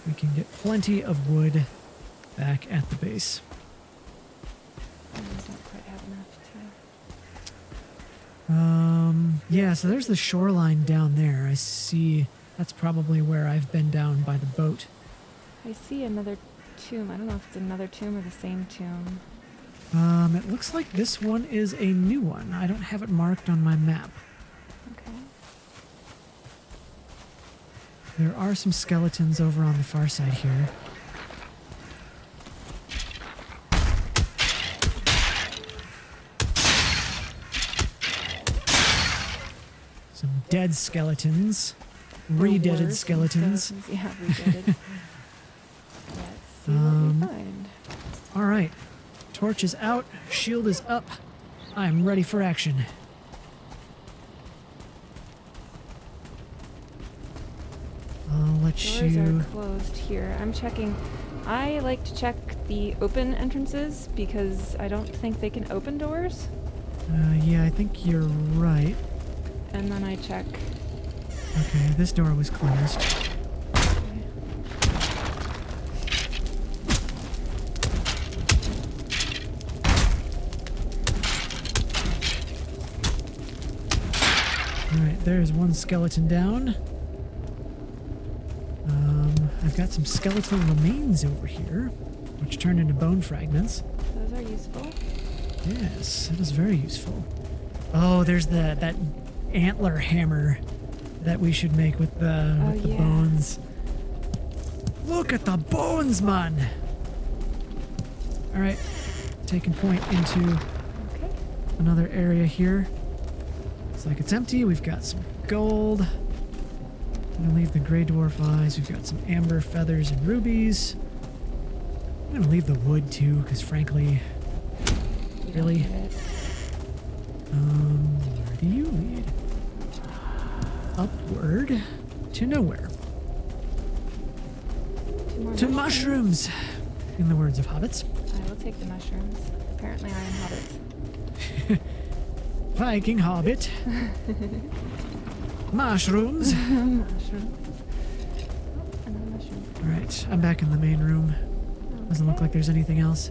We can get plenty of wood back at the base. I don't quite have enough to... Yeah, so there's the shoreline down there. I see that's probably where I've been down by the boat. I see another tomb. I don't know if it's another tomb or the same tomb. It looks like this one is a new one. I don't have it marked on my map. Okay. There are some skeletons over on the far side here. Some dead skeletons. Re-deaded Worse skeletons. Yeah, re-deaded. Let's see what we find. Alright. Torch is out. Shield is up. I'm ready for action. I'll let Doors you... are closed here. I'm checking. I like to check the open entrances because I don't think they can open doors. Yeah, I think you're right. And then I check. Okay, this door was closed. Alright, there's one skeleton down. I've got some skeletal remains over here, which turned into bone fragments. Those are useful. Yes, it was very useful. Oh, there's that antler hammer that we should make with the Yeah. bones. Look at the bones, man! Alright, taking point into Okay. another area here. Looks like it's empty. We've got some gold. I'm gonna leave the gray dwarf eyes. We've got some amber feathers and rubies. I'm gonna leave the wood too, because frankly, You don't really? need it. Where do you lead? Upward to nowhere. Two more To mushrooms, in the words of hobbits. I will take the mushrooms. Apparently I am hobbits. Viking hobbit. Mushrooms. Mushrooms. Oh, another mushroom. Alright, I'm back in the main room. Doesn't look like there's anything else.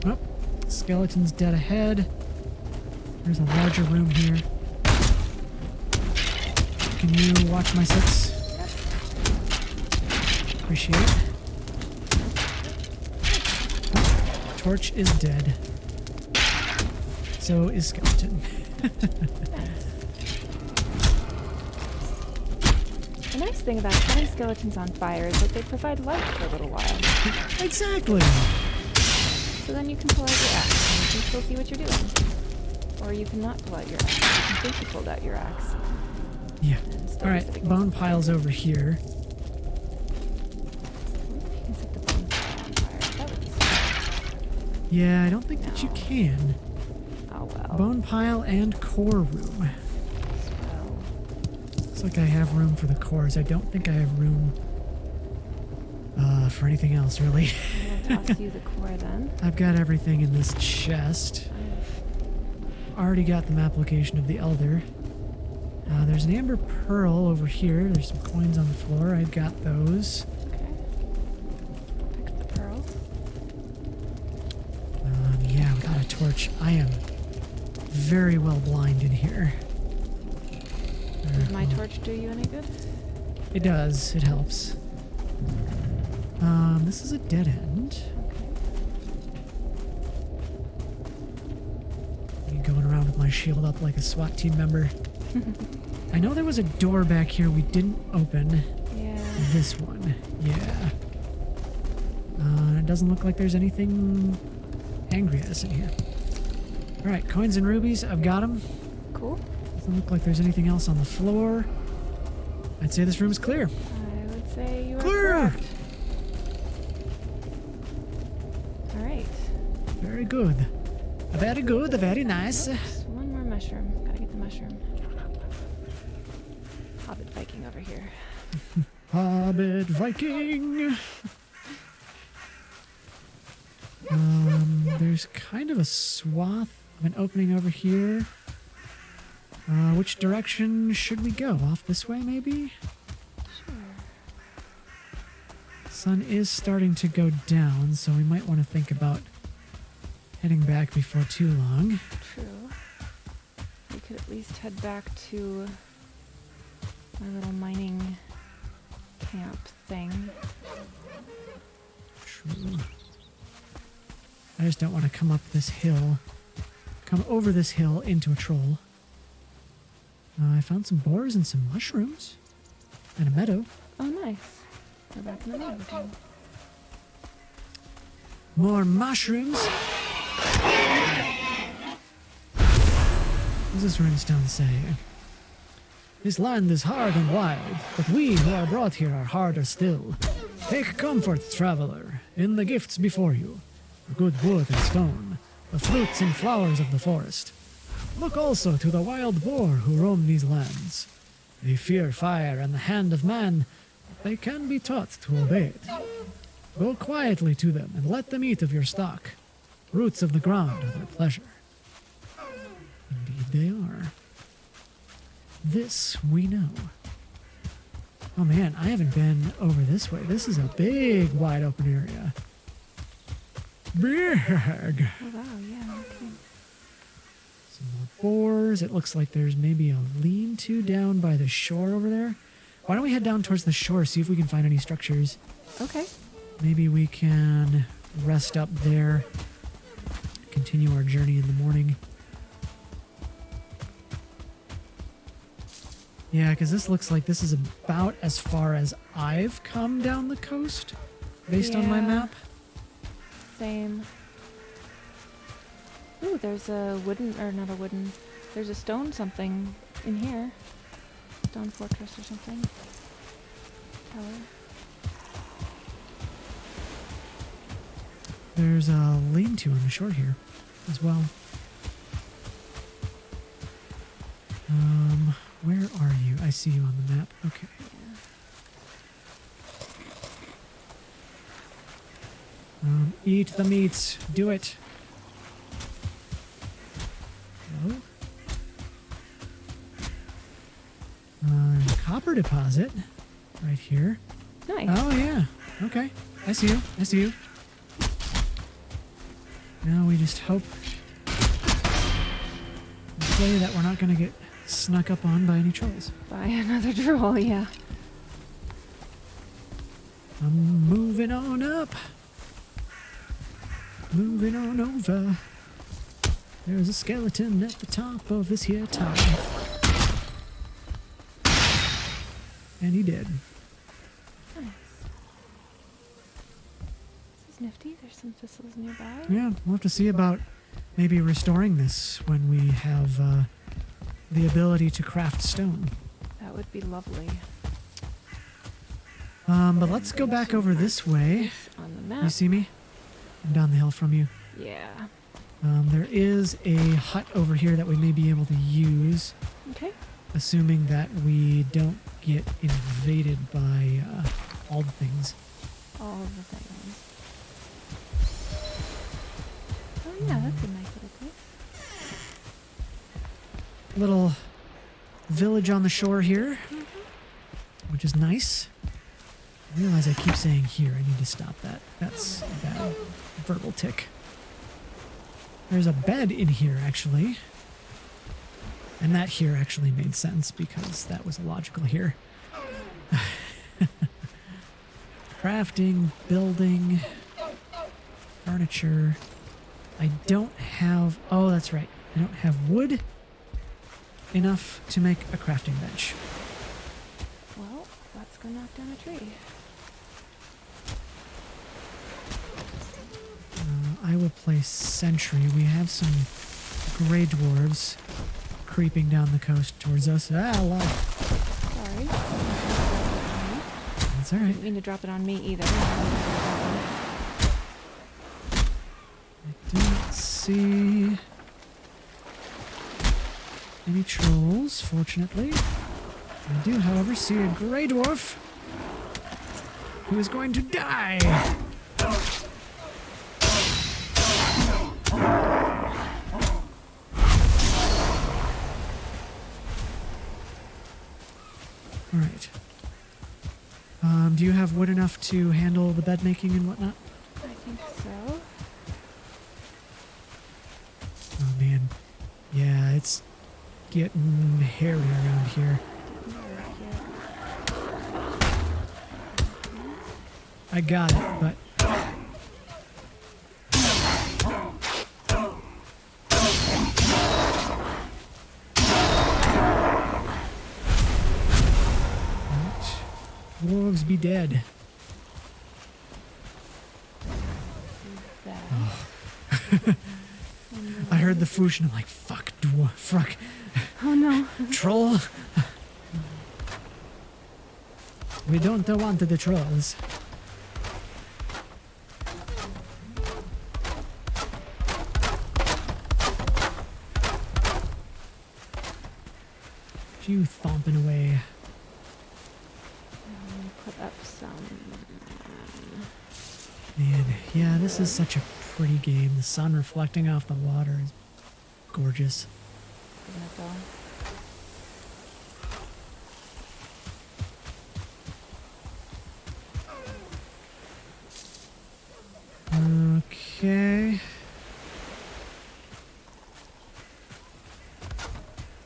Oh, skeleton's dead ahead. There's a larger room here. Can you watch my six? Appreciate it. Oh, torch is dead. So is skeleton. The nice thing about setting skeletons on fire is that they provide light for a little while. Exactly. So then you can pull out your axe and you can still see what you're doing. Or you can not pull out your axe. You can think you pulled out your axe. Yeah. And still All be right, sitting bone on fire. pile's over here. You can set the bone pile on fire. That would be smart. Yeah, I don't think that you No. can. Oh well. Bone pile and core room. Well, Looks like I have room for the cores. I don't think I have room for anything else, really. I'll toss you the core then. I've got everything in this chest. Already got the map location of the Elder. There's an amber pearl over here. There's some coins on the floor. I've got those. Okay. Pick up the pearl. Yeah, without a torch, I am very well blind in here. Does my torch do you any good? It does. It helps. This is a dead end. Me going around with my shield up like a SWAT team member. I know there was a door back here we didn't open. Yeah. This one. Yeah. It doesn't look like there's anything angry at us in here. Alright, coins and rubies. I've got them. Cool. Doesn't look like there's anything else on the floor. I'd say this room's clear. I would say you are Clear! correct. All right. Very good. Very good, very nice. Oops, one more mushroom. Gotta get the mushroom. Hobbit Viking over here. Hobbit Viking. There's kind of a swath of an opening over here. Which direction should we go? Off this way, maybe? Sure. Sun is starting to go down, so we might want to think about heading back before too long. True. we could at least head back to my little mining camp thing. True. I just don't want to come up this hill. Come over this hill into a troll. I found some boars and some mushrooms. And a meadow. Oh, nice. We're back in the meadow again. More mushrooms. What does this runestone say? This land is hard and wild, but we who are brought here are harder still. Take comfort, traveler, in the gifts before you. The good wood and stone, the fruits and flowers of the forest. Look also to the wild boar who roam these lands. They fear fire and the hand of man, but they can be taught to obey it. Go quietly to them and let them eat of your stock. Roots of the ground are their pleasure. Indeed they are. This we know. Oh man, I haven't been over this way. This is a big, wide open area. Big! Oh wow, yeah, okay. Some more boars. It looks like there's maybe a lean-to down by the shore over there. Why don't we head down towards the shore, see if we can find any structures. Okay. Maybe we can rest up there, continue our journey in the morning. Yeah, because this looks like this is about as far as I've come down the coast, based on my Yeah. map. Same. Ooh, there's a wooden, or not a wooden, there's a stone something in here. Stone fortress or something. Tower. There's a lean-to on the shore here as well. Where are you? I see you on the map. Okay. Eat the meat. Do it. Hello? There's a copper deposit right here. Nice. Oh, yeah. Okay. I see you. I see you. Now we just hope play that we're not going to get snuck up on by any trolls. By another troll, yeah. I'm moving on up. Moving on over. There's a skeleton at the top of this here tower. And he did. Nice. This is nifty. There's some thistles nearby. Yeah, we'll have to see about maybe restoring this when we have the ability to craft stone. That would be lovely. But let's go back over this way. On the map. You see me? I'm down the hill from you. Yeah. There is a hut over here that we may be able to use, Okay. assuming that we don't get invaded by all the things. All of the things. Oh yeah, that's a nice little place. Little village on the shore here, which is nice. I realize I keep saying here. I need to stop that. That's a bad verbal tick. There's a bed in here, actually. And that here actually made sense because that was illogical here. Crafting, building, furniture. I don't have... Oh, that's right. I don't have wood enough to make a crafting bench. Well, let's go knock down a tree. I will place sentry. We have some gray dwarves creeping down the coast towards us. Ah, wow. Sorry. That's all right. Didn't mean to drop it on me either. I don't see any trolls, fortunately. I do, however, see a gray dwarf who is going to die. All right. Do you have wood enough to handle the bed making and whatnot? I think so. Oh man, yeah, getting hairy around here. I got it, but wolves be dead. I heard the foosh and I'm like, fuck, fuck. Oh no. Troll. We don't want the trolls. You thumping away. Put up some. Man, yeah, this is such a pretty game. The sun reflecting off the water is gorgeous. Isn't it though? Okay.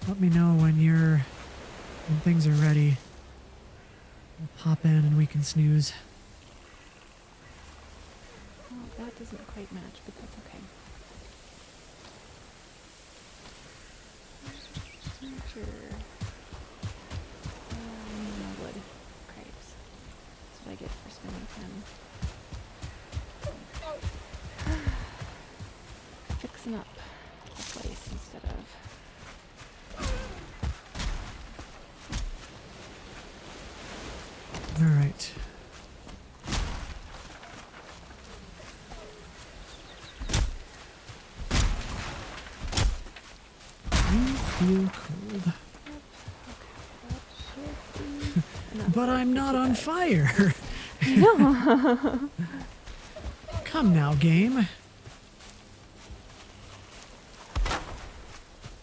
Let me know when things are ready. We'll pop in and we can snooze. Well, that doesn't quite match, but that's okay. Furniture. No wood. Crepes. That's what I get for spending time fixing up the place instead of. All right. You feel cold. But I'm not on fire. No. Come now, game.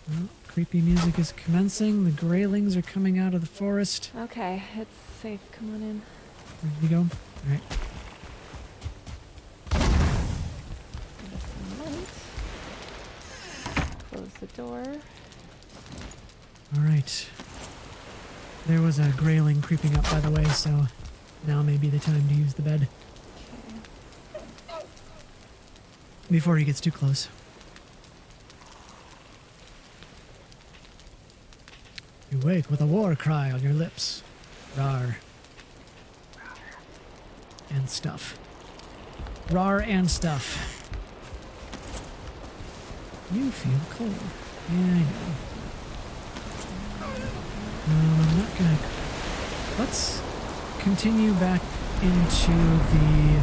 Well, creepy music is commencing. The graylings are coming out of the forest. Okay, it's safe. Come on in. Ready to go? All right. Give us some light. Close the door. All right. There was a grayling creeping up, by the way, so now may be the time to use the bed. Okay. Before he gets too close. You wake with a war cry on your lips. Rar. And stuff. Rar and stuff. You feel cold. Yeah, I know. I'm not gonna... Let's continue back into the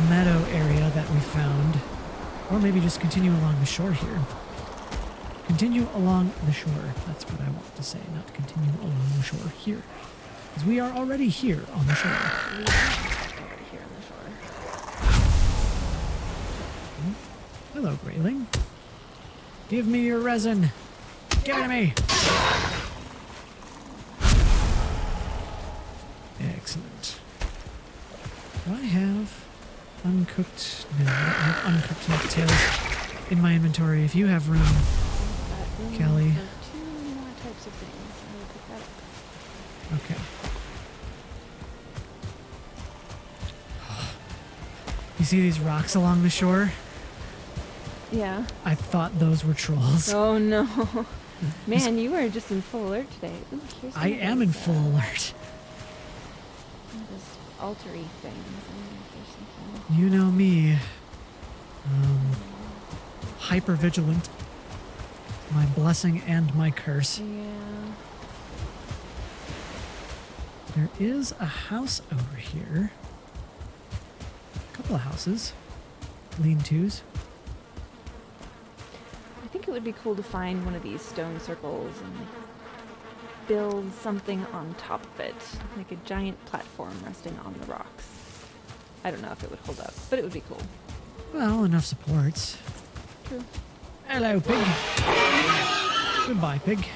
meadow area that we found. Or maybe just continue along the shore here. Continue along the shore. That's what I want to say, not continue along the shore here. Because we are already here on the shore. We are already here on the shore. Oh, hello, grayling. Give me your resin. Give it to me. Excellent. Do I have uncooked? No, I don't have uncooked mocktails in my inventory. If you have room, Callie. For 2 more types of things. I will pick that up. Okay. You see these rocks along the shore? Yeah. I thought those were trolls. Oh no. Man, you are just in full alert today. Ooh, here's I am in full alert. One of those alter-y things. I don't know if there's something. You know me. Hyper vigilant. My blessing and my curse. Yeah. There is a house over here. A couple of houses. Lean-tos. I think it would be cool to find one of these stone circles and like, build something on top of it. Like a giant platform resting on the rocks. I don't know if it would hold up, but it would be cool. Well, enough supports. True. Hello, pig. Goodbye, pig.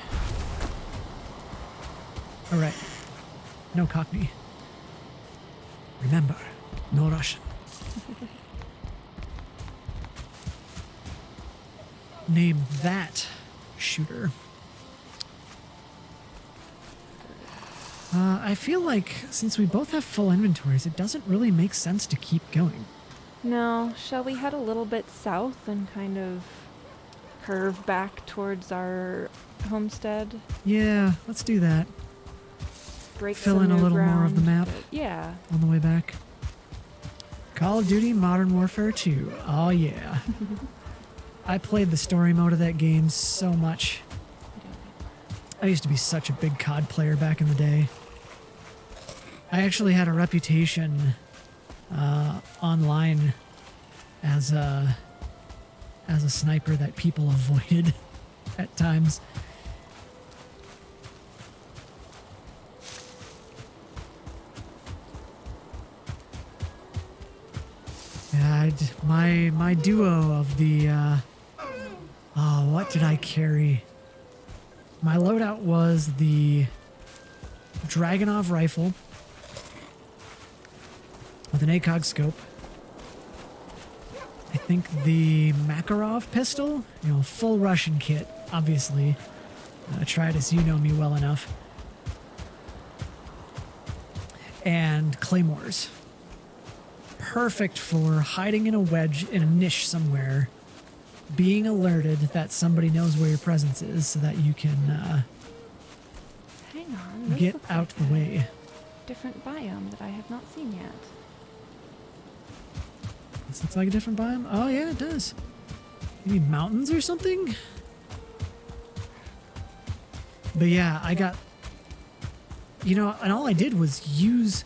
All right. No Cockney. Remember, no Russian. Name that shooter. I feel like since we both have full inventories, it doesn't really make sense to keep going. No, shall we head a little bit south and kind of curve back towards our homestead? Yeah, let's do that. Break Fill some in a new little more of the ground, map. but yeah. On the way back. Call of Duty Modern Warfare 2. Oh yeah. I played the story mode of that game so much. I used to be such a big COD player back in the day. I actually had a reputation online as a sniper that people avoided at times. Yeah, my duo of the oh, what did I carry? My loadout was the Dragunov rifle with an ACOG scope. I think the Makarov pistol, you know, full Russian kit, obviously. Tritus, you know me well enough. And claymores. Perfect for hiding in a wedge in a niche somewhere, being alerted that somebody knows where your presence is so that you can Hang on, this get looks out like the way. different biome that I have not seen yet. This looks like a different biome. Oh yeah, it does. Maybe mountains or something? But yeah, I got, you know, and all I did was use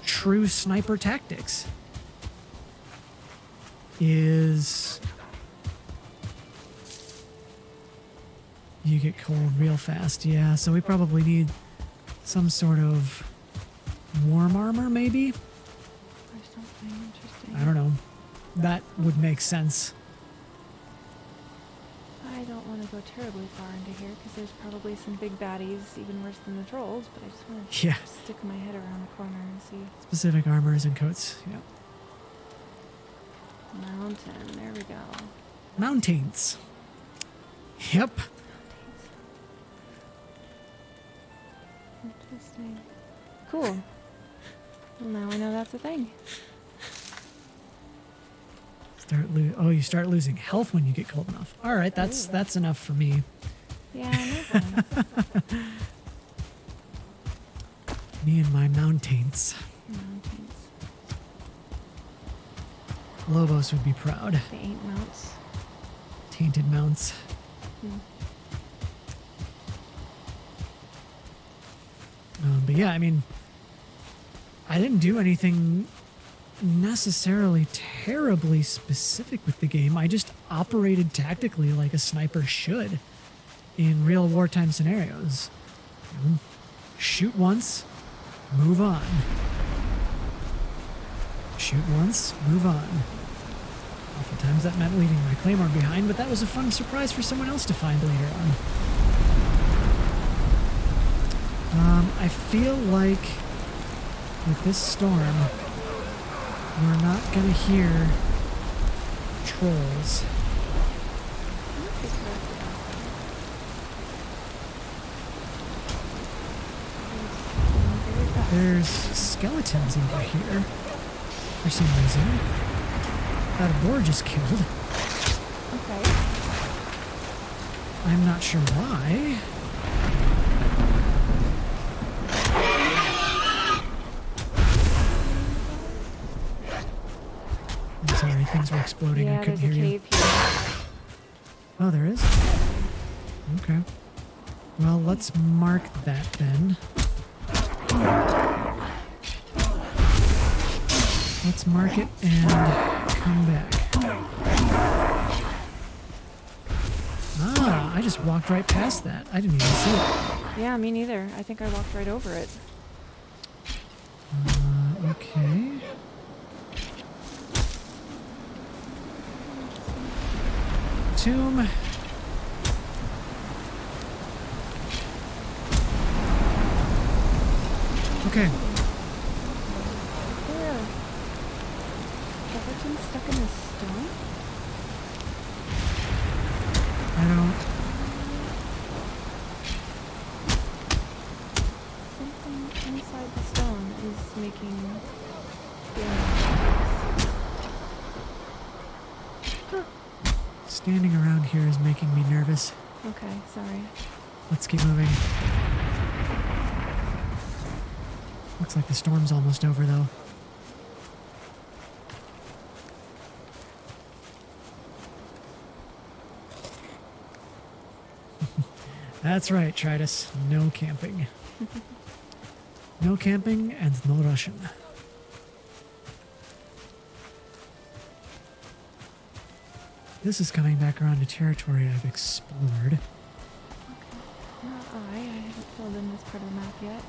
true sniper tactics. Is you get cold real fast. Yeah, so we probably need some sort of warm armor, maybe? Or something interesting. I don't know. That would make sense. I don't want to go terribly far into here because there's probably some big baddies, even worse than the trolls, but I just want to Yeah. stick my head around the corner and see. Specific armors and coats. Yeah. Mountain, there we go. Mountains. Yep. Interesting. Cool. Well, now I know that's a thing. Oh, you start losing health when you get cold enough. All right, that's enough for me. Yeah, no thanks. Me and my mountains. Mountains. Lobos would be proud. They ain't mounts. Tainted mounts. Hmm. But yeah, I mean, I didn't do anything necessarily terribly specific with the game. I just operated tactically like a sniper should in real wartime scenarios. You know, shoot once, move on. Shoot once, move on. Oftentimes that meant leaving my claymore behind, but that was a fun surprise for someone else to find later on. I feel like with this storm, we're not gonna hear trolls. There's skeletons over here for some reason. That a boar just killed. Okay. I'm not sure why. I'm sorry, things were exploding. Yeah, I couldn't there's a hear you. cave here. Oh, there is? Okay. Well, let's mark that then. Let's mark it and come back. Ah, I just walked right past that. I didn't even see it. Yeah, me neither. I think I walked right over it. Okay. Tomb. Okay. Is there a skeleton stuck in the stone? I don't... Something inside the stone is making feeling Standing around here is making me nervous. Okay, sorry. Let's keep moving. Looks like the storm's almost over, though. That's right, Tritus. No camping. No camping and no Russian. This is coming back around to territory I've explored. Not I haven't filled in this part of the map yet.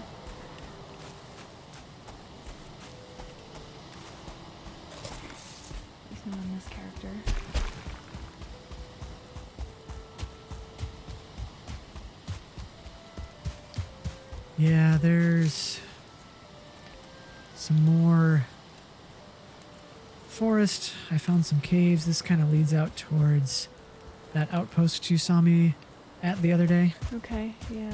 There's no on this character. Yeah, there's some more forest. I found some caves. This kind of leads out towards that outpost you saw me at the other day. Okay, yeah.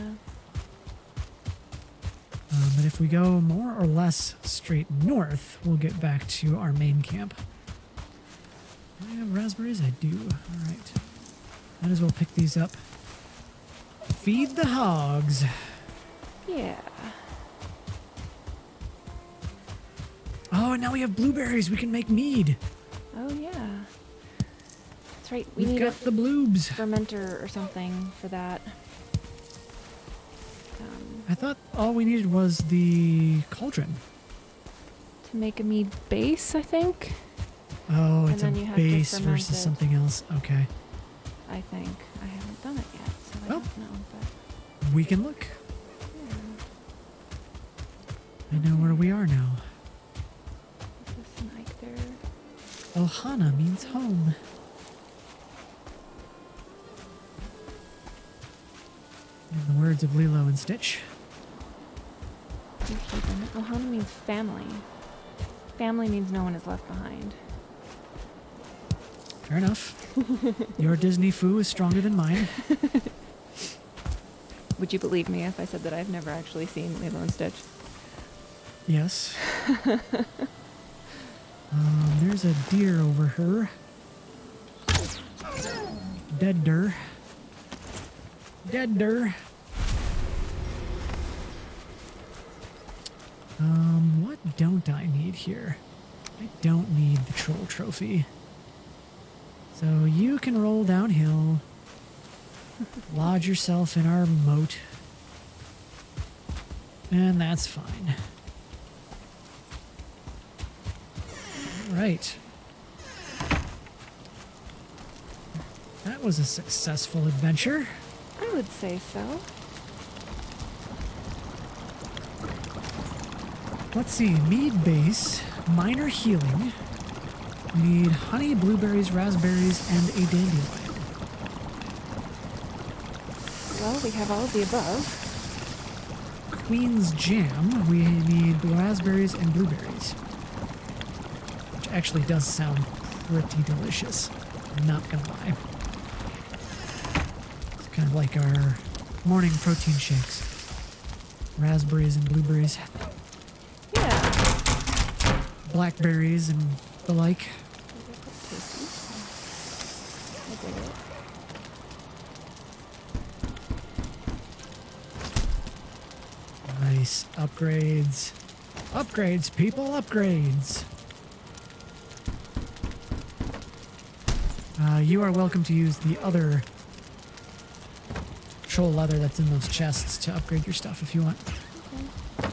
But if we go more or less straight north, we'll get back to our main camp. Do I have raspberries? I do. All right. Might as well pick these up. Feed the hogs. Yeah. Oh, and now we have blueberries. We can make mead. Oh, yeah. That's right. We We've need got the bloobs. fermenter or something for that. I thought all we needed was the cauldron. To make a mead base, I think. Oh, And it's a then you have to base ferment versus it. something else. Okay. I think. I haven't done it yet, so I Well. don't know. But We can look. yeah. I know where we are now. Is this an Ike there? Ohana means home. In the words of Lilo and Stitch. Ohana means family. Family means no one is left behind. Fair enough. Your Disney foo is stronger than mine. Would you believe me if I said that I've never actually seen Lilo and Stitch? Yes. There's a deer over her. Dead der. Dead der. What don't I need here? I don't need the troll trophy. So you can roll downhill. Lodge yourself in our moat. And that's fine. Right. That was a successful adventure. I would say so. Let's see, mead base, minor healing. We need honey, blueberries, raspberries, and a dandelion. Well, we have all of the above. Queen's jam, we need raspberries and blueberries. Which actually does sound pretty delicious. I'm not gonna lie. It's kind of like our morning protein shakes. Raspberries and blueberries. Yeah. Blackberries and the like. I dig it. Nice. Upgrades. Upgrades, people, upgrades. You are welcome to use the other troll leather that's in those chests to upgrade your stuff if you want. Okay.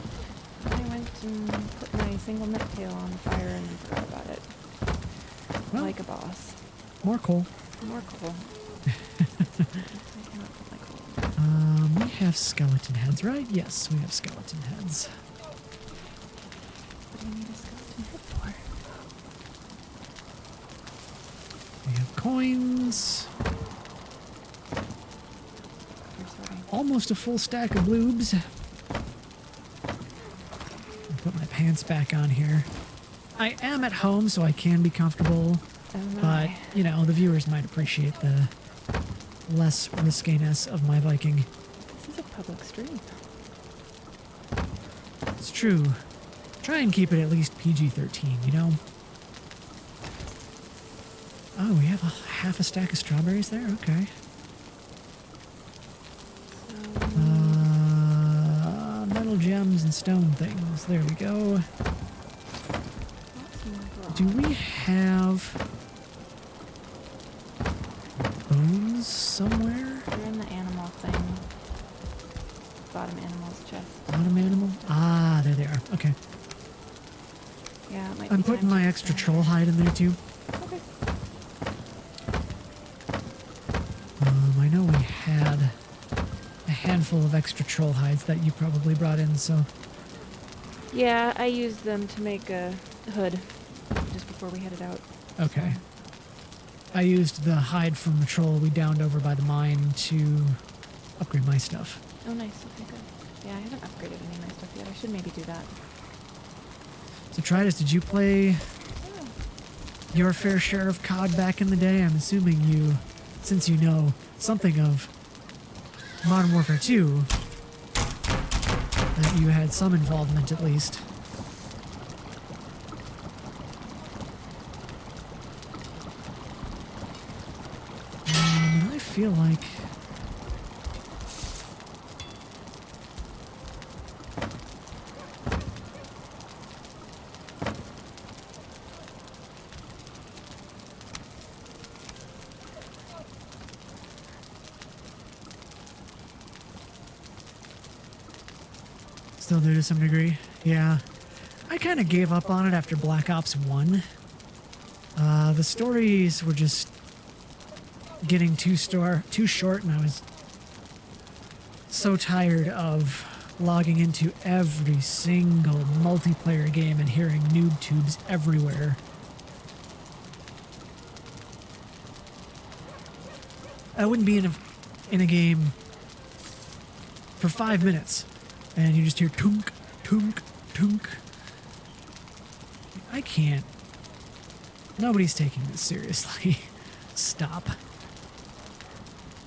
I went and put my single necktail on the fire and then forgot about it. Well, Like a boss. more coal. More coal. I cannot put my coal. We have skeleton heads, right? Yes, we have skeleton heads. What do you need a skeleton head for? We have coins. Here, sorry. Almost a full stack of bloobs. I'll put my pants back on here. I am at home, so I can be comfortable. Oh But, my. you know, the viewers might appreciate the less riskiness of my Viking. This is a public stream. It's true. Try and keep it at least PG-13, you know? Oh, we have half a stack of strawberries there? Okay. Metal gems and stone things. There we go. Do we have bones somewhere? They're in the animal thing. Bottom animal's chest. Bottom animal? Ah, there they are. Okay. Yeah, it might I'm be putting time my to extra expand. troll hide in there too. Okay. I know we had a handful of extra troll hides that you probably brought in, so Yeah, I used them to make a hood just before we headed out. okay. I used the hide from the troll we downed over by the mine to upgrade my stuff. Oh, nice. Okay, good. Yeah, I haven't upgraded any of my stuff yet. I should maybe do that. So Tritus, did you play Oh. your fair share of COD back in the day? I'm assuming you, since you know something of Modern Warfare 2, that you had some involvement at least. I feel like still do to some degree. Yeah. I kind of gave up on it after Black Ops 1. The stories were just getting too short, and I was so tired of logging into every single multiplayer game and hearing noob tubes everywhere. I wouldn't be in a game for 5 minutes and you just hear tunk, tunk, tunk. I can't. Nobody's taking this seriously. Stop.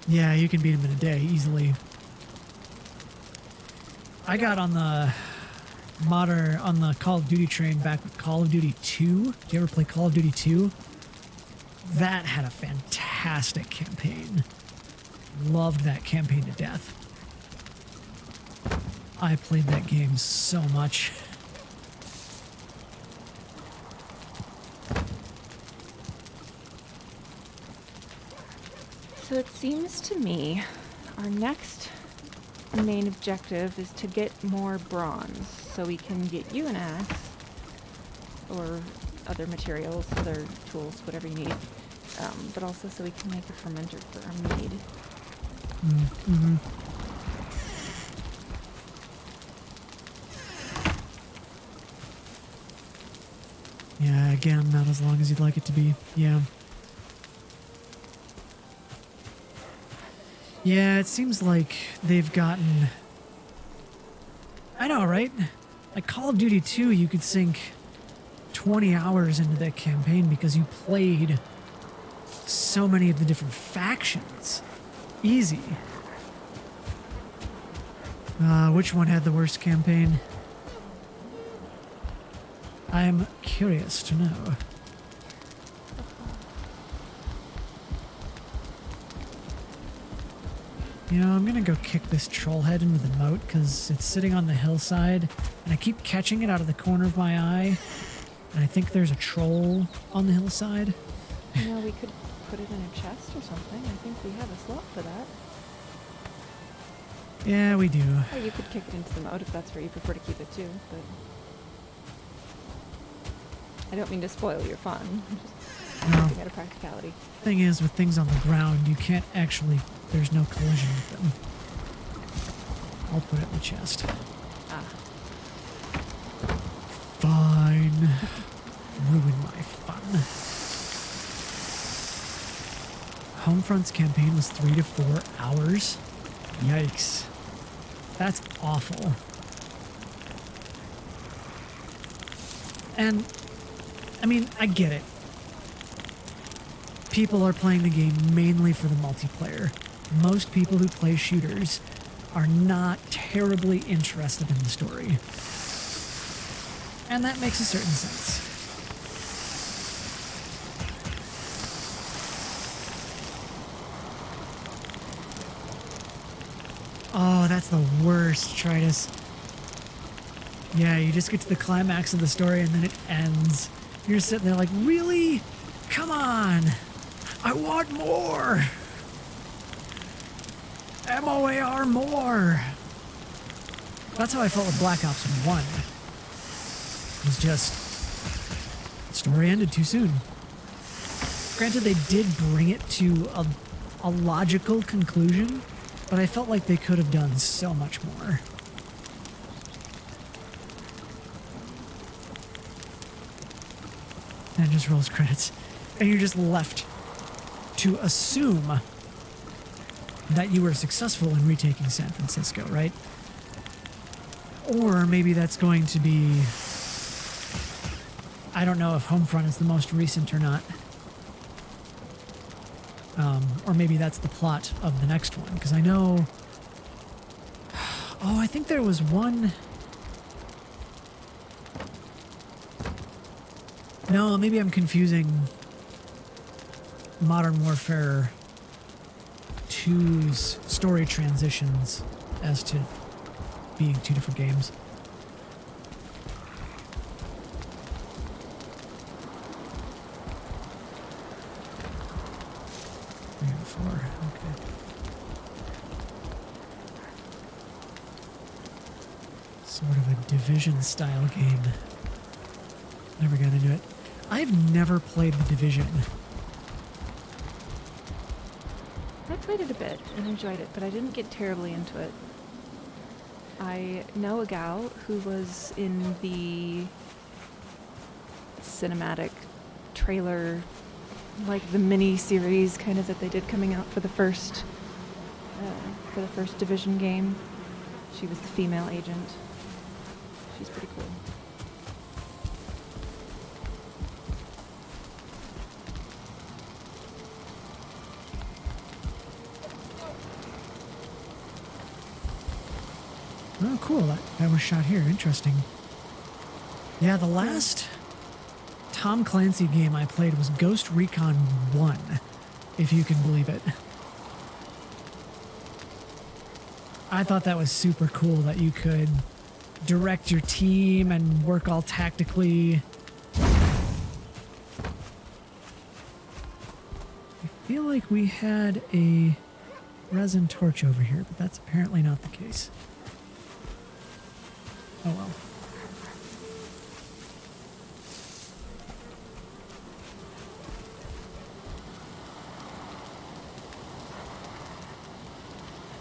Yeah, you can beat him in a day easily. I got on the Call of Duty train back with Call of Duty 2. Did you ever play Call of Duty 2? That had a fantastic campaign. Loved that campaign to death. I played that game so much. So it seems to me our next main objective is to get more bronze so we can get you an axe or other materials, other tools, whatever you need, but also so we can make a fermenter for our mead. Mm-hmm. Yeah, again, not as long as you'd like it to be. Yeah. Yeah, it seems like they've gotten... I know, right? Like Call of Duty 2, you could sink 20 hours into that campaign because you played so many of the different factions. Easy. Which one had the worst campaign? I'm curious to know. You know, I'm gonna go kick this troll head into the moat because it's sitting on the hillside and I keep catching it out of the corner of my eye. And I think there's a troll on the hillside. You know, we could put it in a chest or something. I think we have a slot for that. Yeah, we do. Or you could kick it into the moat if that's where you prefer to keep it too, but... I don't mean to spoil your fun. Just No. looking at a practicality. Thing is, with things on the ground, you can't actually... There's no collision with them. I'll put it in the chest. Ah. Fine. Ruin my fun. Homefront's campaign was 3 to 4 hours. Yikes. That's awful. And, I mean, I get it. People are playing the game mainly for the multiplayer. most people who play shooters are not terribly interested in the story. And that makes a certain sense. Oh, that's the worst, Tritus. Yeah, you just get to the climax of the story and then it ends. You're sitting there like, really? Come on! I want more! MOAR more! That's how I felt with Black Ops 1. It was just... the story ended too soon. Granted, they did bring it to a logical conclusion, but I felt like they could have done so much more. And it just rolls credits. And you're just left to assume that you were successful in retaking San Francisco, right? Or maybe that's going to be... I don't know if Homefront is the most recent or not. Or maybe that's the plot of the next one, because I know... Oh, I think there was one... No, maybe I'm confusing Modern Warfare 2's story transitions as to being two different games. Okay. Sort of a Division style game. Never got into it. I've never played the Division. I played it a bit and enjoyed it, but I didn't get terribly into it. I know a gal who was in the cinematic trailer, like the mini series kind of that they did coming out for the first Division game. She was the female agent. She's pretty cool. Oh, cool. That was shot here. Interesting. Yeah, the last Tom Clancy game I played was Ghost Recon 1, if you can believe it. I thought that was super cool that you could direct your team and work all tactically. I feel like we had a resin torch over here, but that's apparently not the case. Oh well.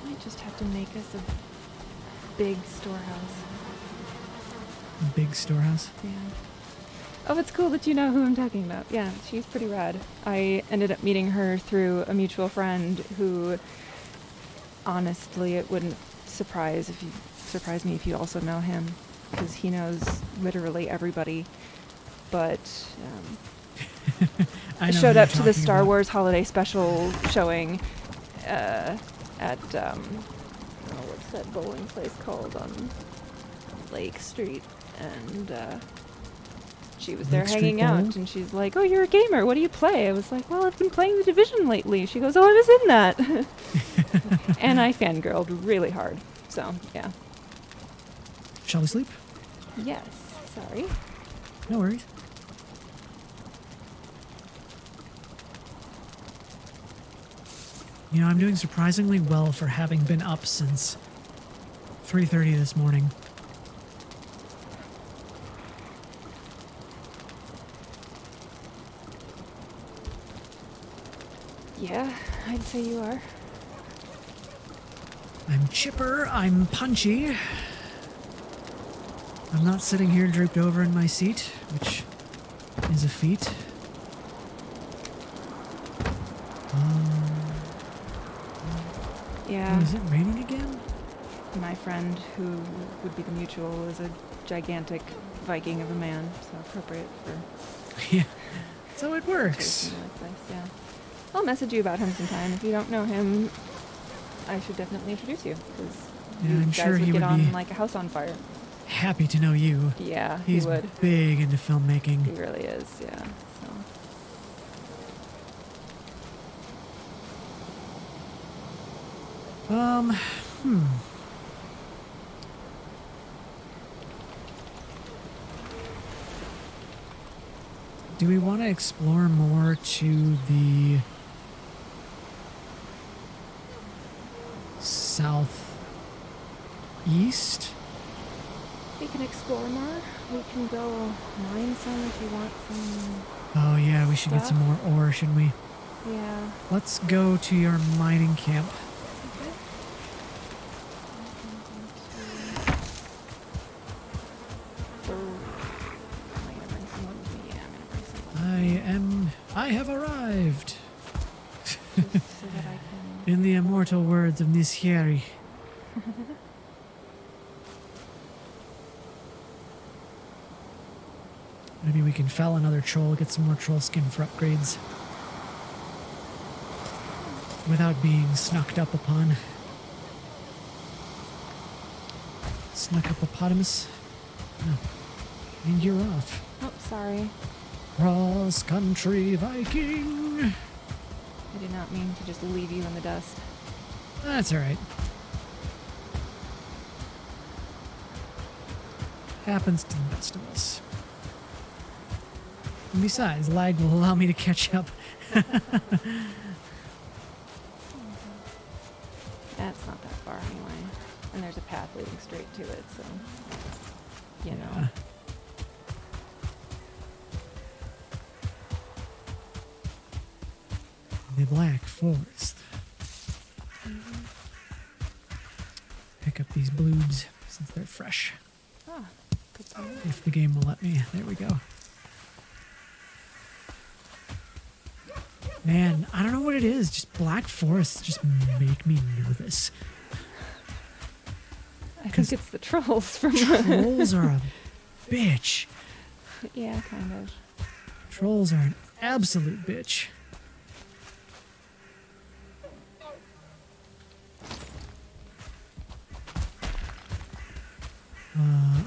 I might just have to make us a big storehouse. Big storehouse? Yeah. Oh, it's cool that you know who I'm talking about. Yeah, she's pretty rad. I ended up meeting her through a mutual friend who, honestly, it wouldn't surprise me if you also know him, because he knows literally everybody. But I showed up to the Star Wars Holiday Special showing at what's that bowling place called on Lake Street, and she was there hanging out, and she's like, "Oh, you're a gamer. What do you play?" I was like, "Well, I've been playing The Division lately." She goes, "Oh, I was in that." And I fangirled really hard. So, yeah. Shall we sleep? Yes. Sorry. No worries. You know, I'm doing surprisingly well for having been up since 3:30 this morning. Yeah, I'd say you are. I'm chipper, I'm punchy. I'm not sitting here drooped over in my seat, which is a feat. Yeah. Oh, is it raining again? My friend, who would be the mutual, is a gigantic Viking of a man, so appropriate for... Yeah, so it works. Yeah. I'll message you about him sometime. If you don't know him, I should definitely introduce you, because Yeah, you I'm guys sure would he get would on be like a house on fire. happy to know you. Yeah, He's he would. big into filmmaking. He really is, yeah. So. Do we want to explore more to the southeast? We can explore more. We can go mine some if you want some. Oh yeah, we should get some more ore, shouldn't we? Yeah. Let's go to your mining camp. Okay. Am I gonna bring some more with me? Yeah, I'm gonna bring some more. I have arrived. Just so that I can. In the immortal words of Nishieri. Maybe we can fell another troll, get some more troll skin for upgrades. Without being snucked up upon. Snuck up hippopotamus. Oh. And you're off. Oh, sorry. Cross country Viking. I did not mean to just leave you in the dust. That's alright. Happens to the best of us. And besides, lag will allow me to catch up. That's not that far anyway. And there's a path leading straight to it, so you know. Yeah. The Black Forest. Pick up these bloobs since they're fresh. Ah, good to know. If the game will let me. There we go. Man, I don't know what it is. Just Black Forests just make me nervous. I think it's the trolls from Trolls are a bitch. Yeah, kind of. Trolls are an absolute bitch.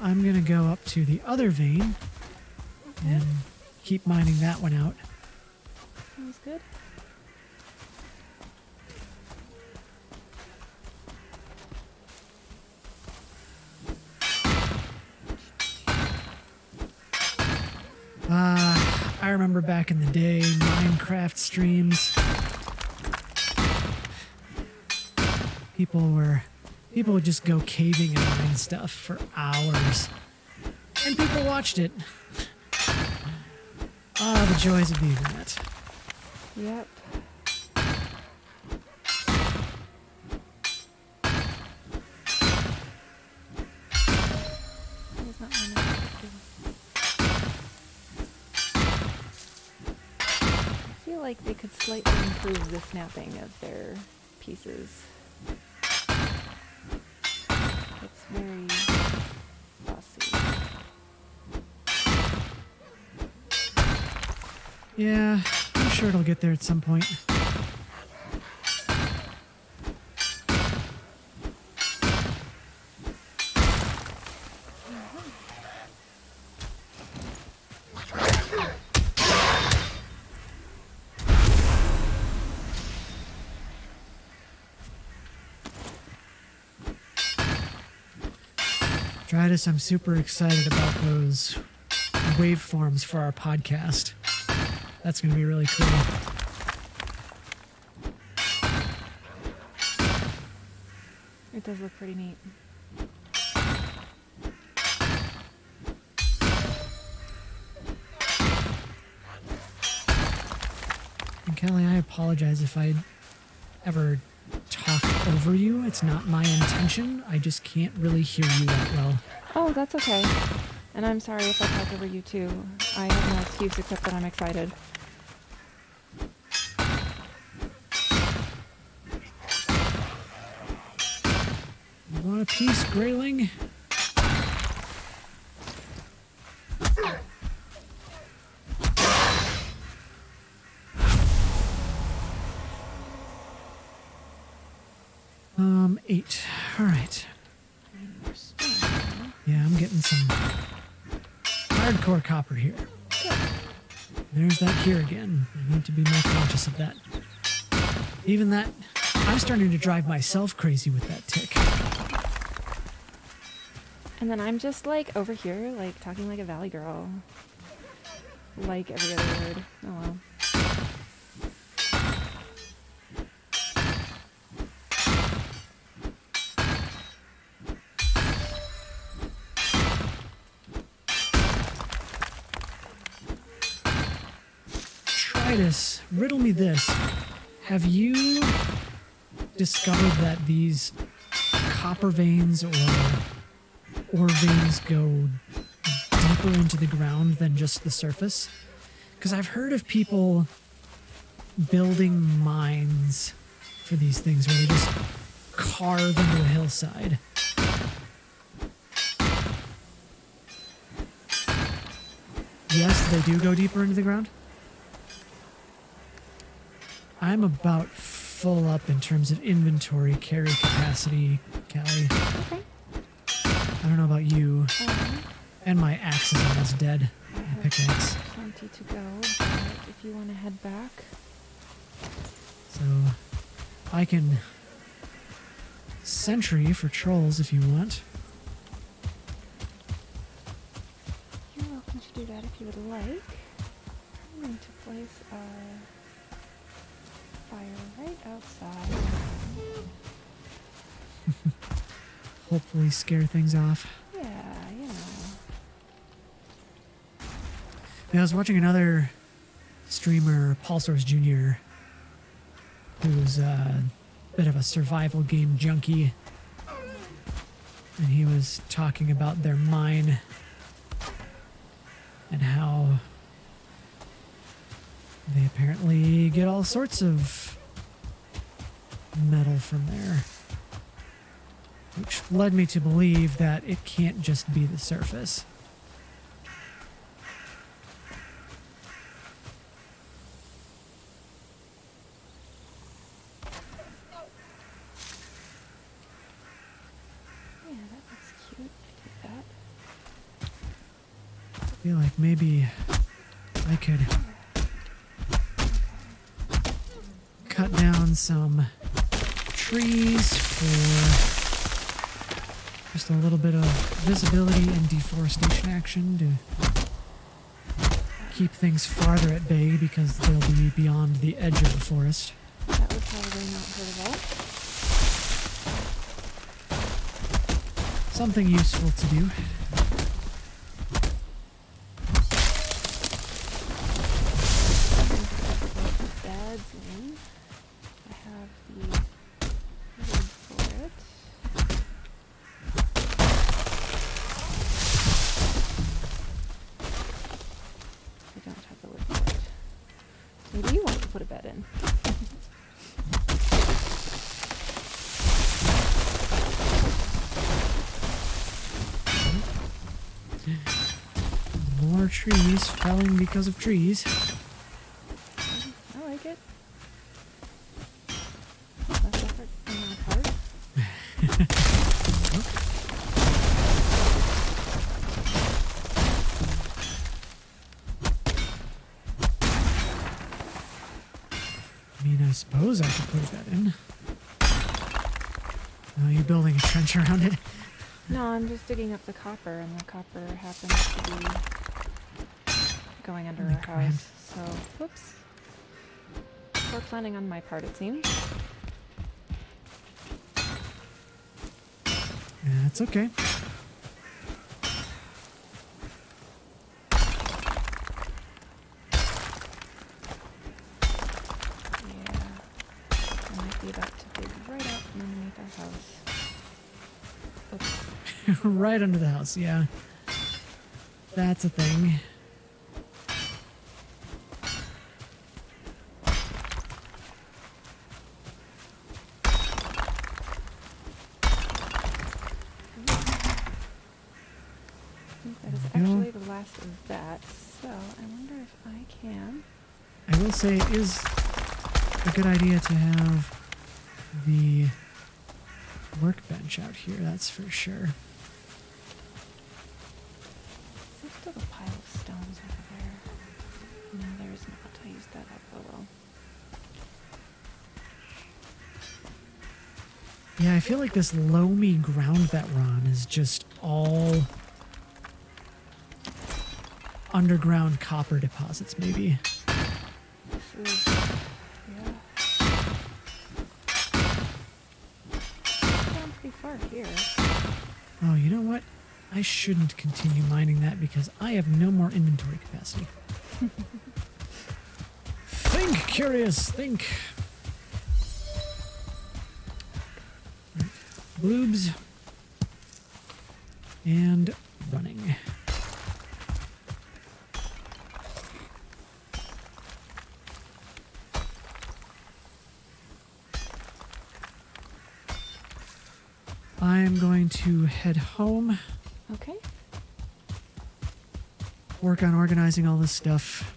I'm gonna go up to the other vein and keep mining that one out. Sounds good. I remember back in the day, Minecraft streams. People would just go caving and mine stuff for hours. And people watched it. Ah, the joys of the internet. Yep. There's not one I feel like they could slightly improve the snapping of their pieces. It's very fussy. Yeah, I'm sure it'll get there at some point. Drydas, I'm super excited about those waveforms for our podcast. That's going to be really cool. It does look pretty neat. And Kelly, I apologize if I ever talk over you. It's not my intention. I just can't really hear you that well. Oh, that's okay. And I'm sorry if I talk over you too. I have no excuse except that I'm excited. You want a piece, Grayling? 8. All right. Need more stone. Yeah, I'm getting some hardcore copper here. Good. There's that here again. I need to be more conscious of that. Even that, I'm starting to drive myself crazy with that tick. And then I'm just like over here, like talking like a valley girl. Like every other word. Oh well. Titus, riddle me this. Have you discovered that these copper veins or ore veins go deeper into the ground than just the surface? Because I've heard of people building mines for these things where they just carve into a hillside. Yes, they do go deeper into the ground. I'm about full up in terms of inventory carry capacity, Callie. Okay. I don't know about you. And my axe is almost dead. I My have pickaxe. plenty to go, but if you want to head back. So I can sentry for trolls if you want. You're welcome to do that if you would like. I'm going to place our fire right outside. Hopefully scare things off. Yeah, you know. Yeah, I was watching another streamer, Paul Source Jr., who's a bit of a survival game junkie. And he was talking about their mine and how they apparently get all sorts of metal from there. Which led me to believe that it can't just be the surface. Yeah, that looks cute. I dig that. I feel like maybe I could cut down some trees for just a little bit of visibility and deforestation action to keep things farther at bay because they'll be beyond the edge of the forest. That would probably not hurt at all. Something useful to do. Beds in. I have the wood for it. I don't have the wood for it. Maybe you want to put a bed in. More trees felling because of trees. I like it. Less effort on my part. I mean, I suppose I could put that in. Oh, you're building a trench around it? No, I'm just digging up the copper, and the copper happens to be going under Oh my our house. So, whoops. Poor planning on my part, it seems. Yeah, it's okay. Yeah. I might be about to dig right out from underneath our house. Oops. Right under the house, yeah. That's a thing. I think that is There we go. actually the last of that. So, I wonder if I can. I will say it is a good idea to have the workbench out here, that's for sure. There's still a pile of stones over there. No, there's not. I used that up. Oh well. Yeah, I feel like this loamy ground that we're on is just all underground copper deposits, maybe. This is, yeah. Down pretty far here. Oh, you know what? I shouldn't continue mining that because I have no more inventory capacity. Think, curious, think. Bloobs. And running. I'm going to head home, Okay. work on organizing all this stuff.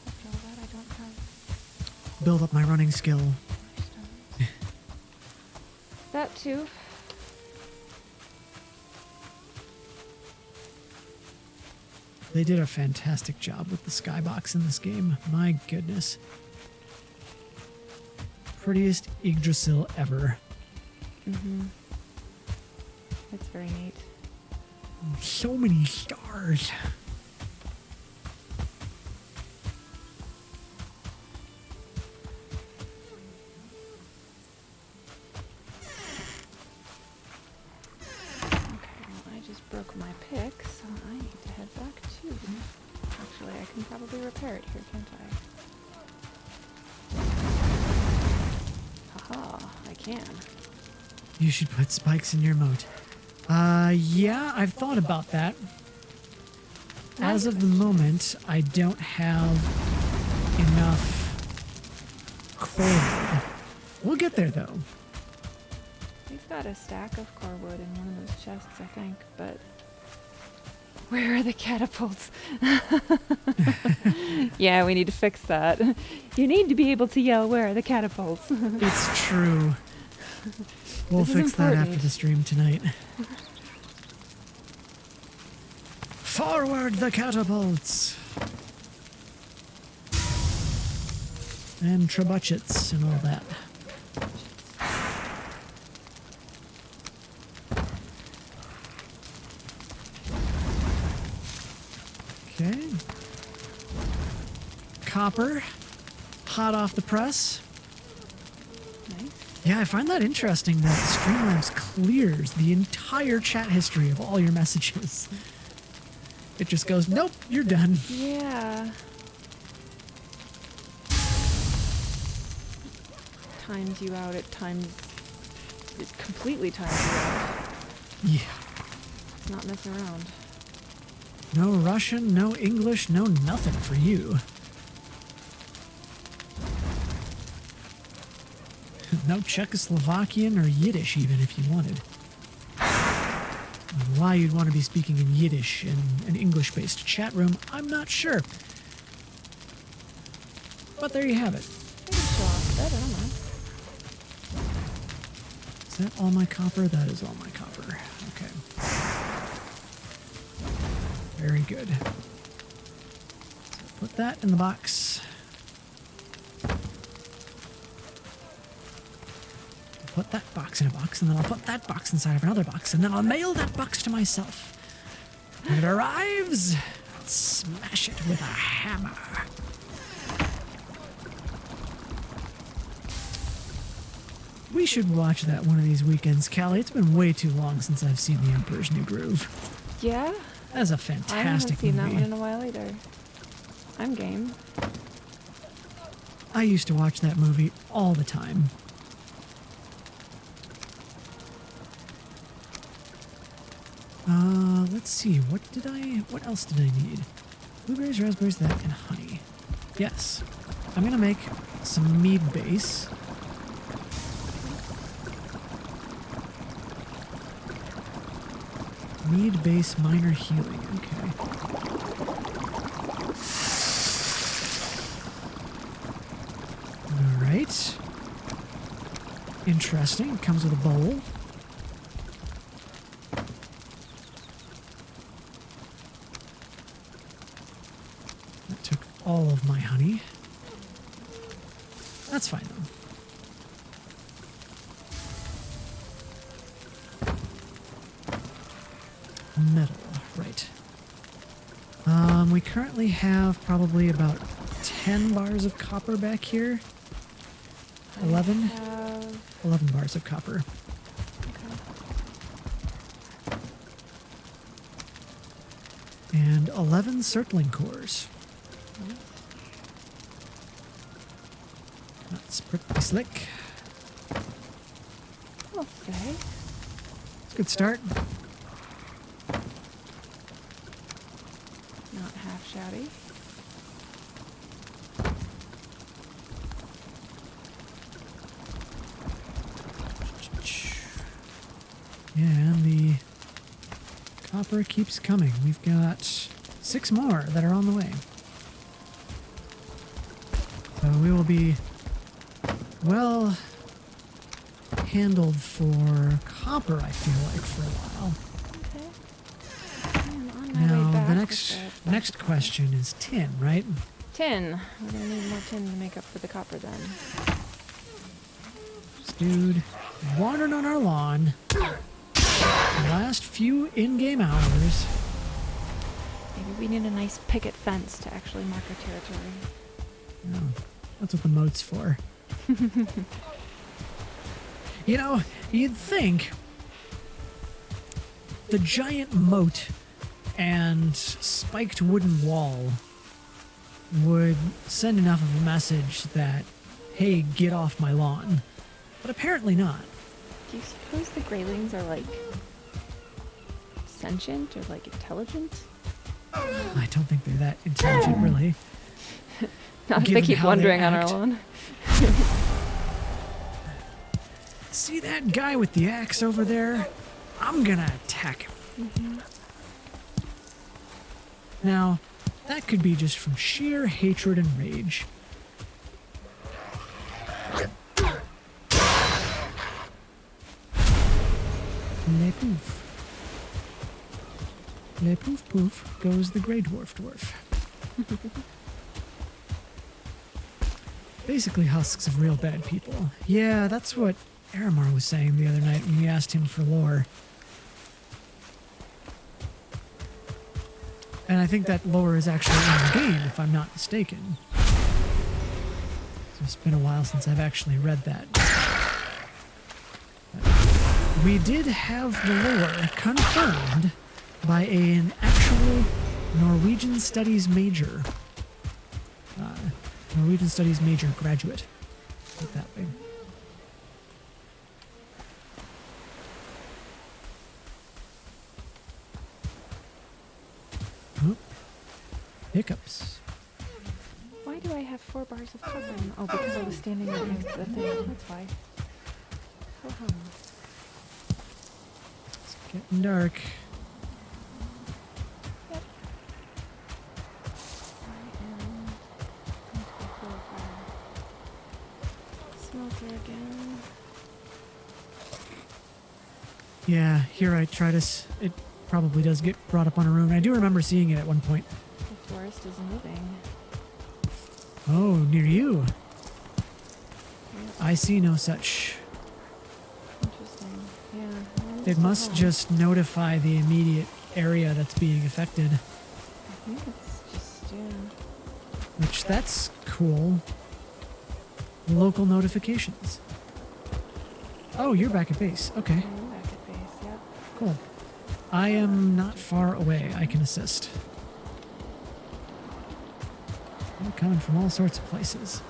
After all that, I don't have Build up my running skill. more stones. That too. They did a fantastic job with the skybox in this game. My goodness. Prettiest Yggdrasil ever. Mm-hmm. It's very neat. So many stars. Okay, well, I just broke my pick, so I need to head back too. Actually, I can probably repair it here, can't I? Haha, I can. You should put spikes in your moat. Yeah, I've thought about that. As of the moment, I don't have enough core wood. We'll get there though. We've got a stack of core wood in one of those chests, I think, but where are the catapults? Yeah, we need to fix that. You need to be able to yell, "Where are the catapults?" It's true. We'll This is fix that after important. the stream tonight. Forward the catapults! And trebuchets and all that. Okay. Copper. Hot off the press. Nice. Yeah, I find that interesting that Streamlabs clears the entire chat history of all your messages. It just goes, nope, you're done. Yeah. Times you out at times. It completely times you out. Yeah. It's not messing around. No Russian, no English, no nothing for you. No Czechoslovakian or Yiddish even if you wanted. Why you'd want to be speaking in Yiddish in an English-based chat room, I'm not sure. But there you have it. I can show off that, I don't know. Is that all my copper? That is all my copper. Okay. Very good. So put that in the box. Put that box in a box, and then I'll put that box inside of another box, and then I'll mail that box to myself. When it arrives, I'll smash it with a hammer. We should watch that one of these weekends, Callie. It's been way too long since I've seen The Emperor's New Groove. Yeah? That's a I haven't fantastic seen that movie. one in a while either. I'm game. I used to watch that movie all the time. Let's see, what else did I need? Blueberries, raspberries, that, and honey. Yes. I'm gonna make some mead base. Mead base minor healing, okay. right. Interesting. It comes with a bowl. That took all of my honey. That's fine though. Metal, right. We currently have probably about 10 bars of copper back here. 11? 11 bars of copper. Okay. And 11 circling cores. That's pretty slick. I'll say. It's a good start. Not half shabby. Yeah, and the copper keeps coming. We've got 6 more that are on the way. So we will be well handled for copper, I feel like, for a while. Okay. I'm on my way Now, back the with next question is tin, right? tin. We're gonna need more tin to make up for the copper then. This dude wandering on our lawn. The last few in-game hours. Maybe we need a nice picket fence to actually mark our territory. No, that's what the moat's for. You know, you'd think the giant moat and spiked wooden wall would send enough of a message that, hey, get off my lawn. But apparently not. Do you suppose the greylings are like sentient or like intelligent? I don't think they're that intelligent, really. Not if they Given keep how they wandering on our act. lawn. See that guy with the axe over there? I'm gonna attack him. Mm-hmm. Now, that could be just from sheer hatred and rage. Le poof. Le poof poof goes the Grey Dwarf. Basically husks of real bad people. Yeah, that's what Aramar was saying the other night when we asked him for lore. And I think that lore is actually in the game, if I'm not mistaken. So it's been a while since I've actually read that. But we did have the lore confirmed by an actual Norwegian Studies major. Norwegian Studies major graduate. Put it that way. Oh. Hiccups. Why do I have 4 bars of copper? Oh, because I was standing right next to the thing. That's why. Ho hum. It's getting dark. Yep. I am going to go for a smelter again. Yeah, here I try to. It probably does get brought up on a rune. I do remember seeing it at one point. The forest is moving. Oh, near you. Yep. I see no such. Interesting. Yeah. well, It so must hum. just notify the immediate area that's being affected. I think it's just, yeah. Which, that's cool. Local notifications. Oh, you're back at base. Okay, I'm back at base, yep. cool. I am not far away. I can assist. I'm coming from all sorts of places.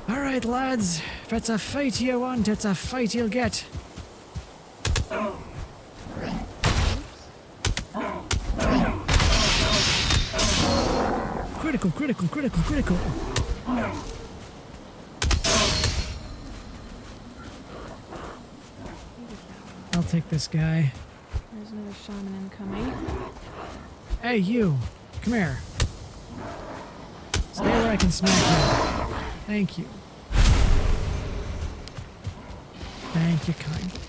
Alright, lads. If it's a fight you want, it's a fight you'll get. Critical, critical, critical, critical. I'll take this guy. There's another shaman incoming. Hey, you. Come here. Stay where I can smack you. Thank you. Thank you kindly.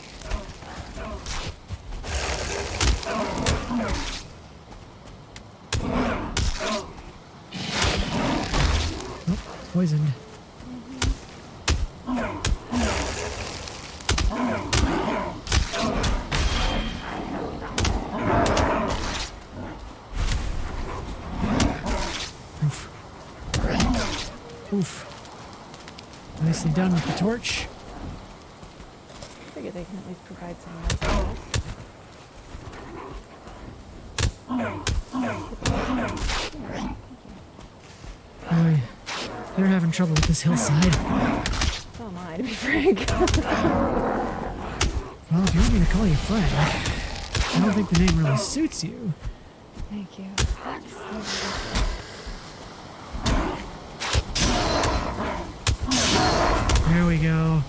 Oh, poisoned. Oof. Nicely done with the torch. I figure they can at least provide some nice Boy, they're having trouble with this hillside. So am I, to be frank. Well, if you want me to call you Frank, I don't think the name really suits you. Thank you. There we go.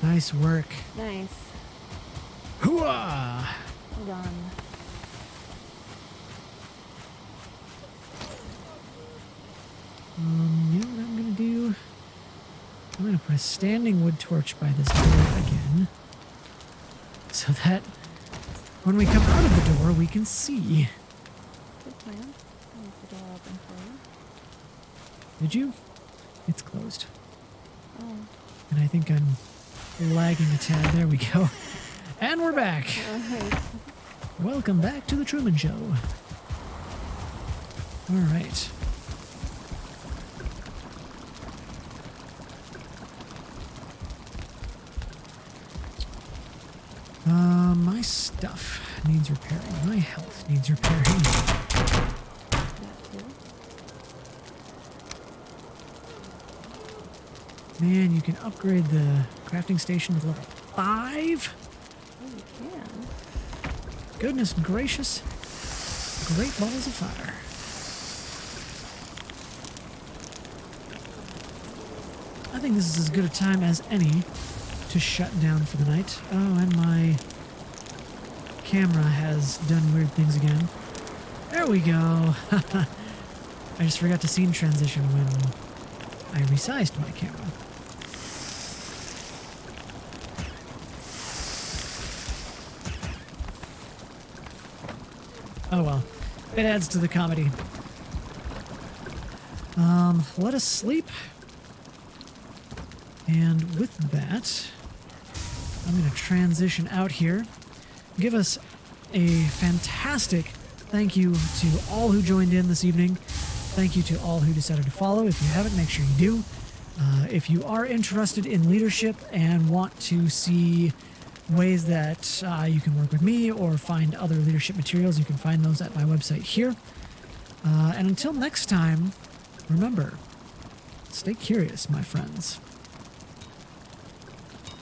Nice work. Nice. Hooah! Well done. You know what I'm gonna do? I'm gonna put a standing wood torch by this door again, so that when we come out of the door, we can see. Good plan. I'll leave the door open for you. Did you? It's closed. Oh. And I think I'm lagging a tad. There we go. And we're back. Alright. Welcome back to the Truman Show. All right. My stuff needs repairing. My health needs repairing. That too. Man, you can upgrade the crafting station to level 5? Oh, you can. Goodness gracious. Great balls of fire. I think this is as good a time as any to shut down for the night. Oh, and my camera has done weird things again. There we go. I just forgot to scene transition when I resized my camera. Oh well, it adds to the comedy. Let us sleep. And with that, I'm going to transition out here. Give us a fantastic thank you to all who joined in this evening. Thank you to all who decided to follow. If you haven't, make sure you do. If you are interested in leadership and want to see ways that you can work with me or find other leadership materials, you can find those at my website here. And until next time, remember, stay curious, my friends.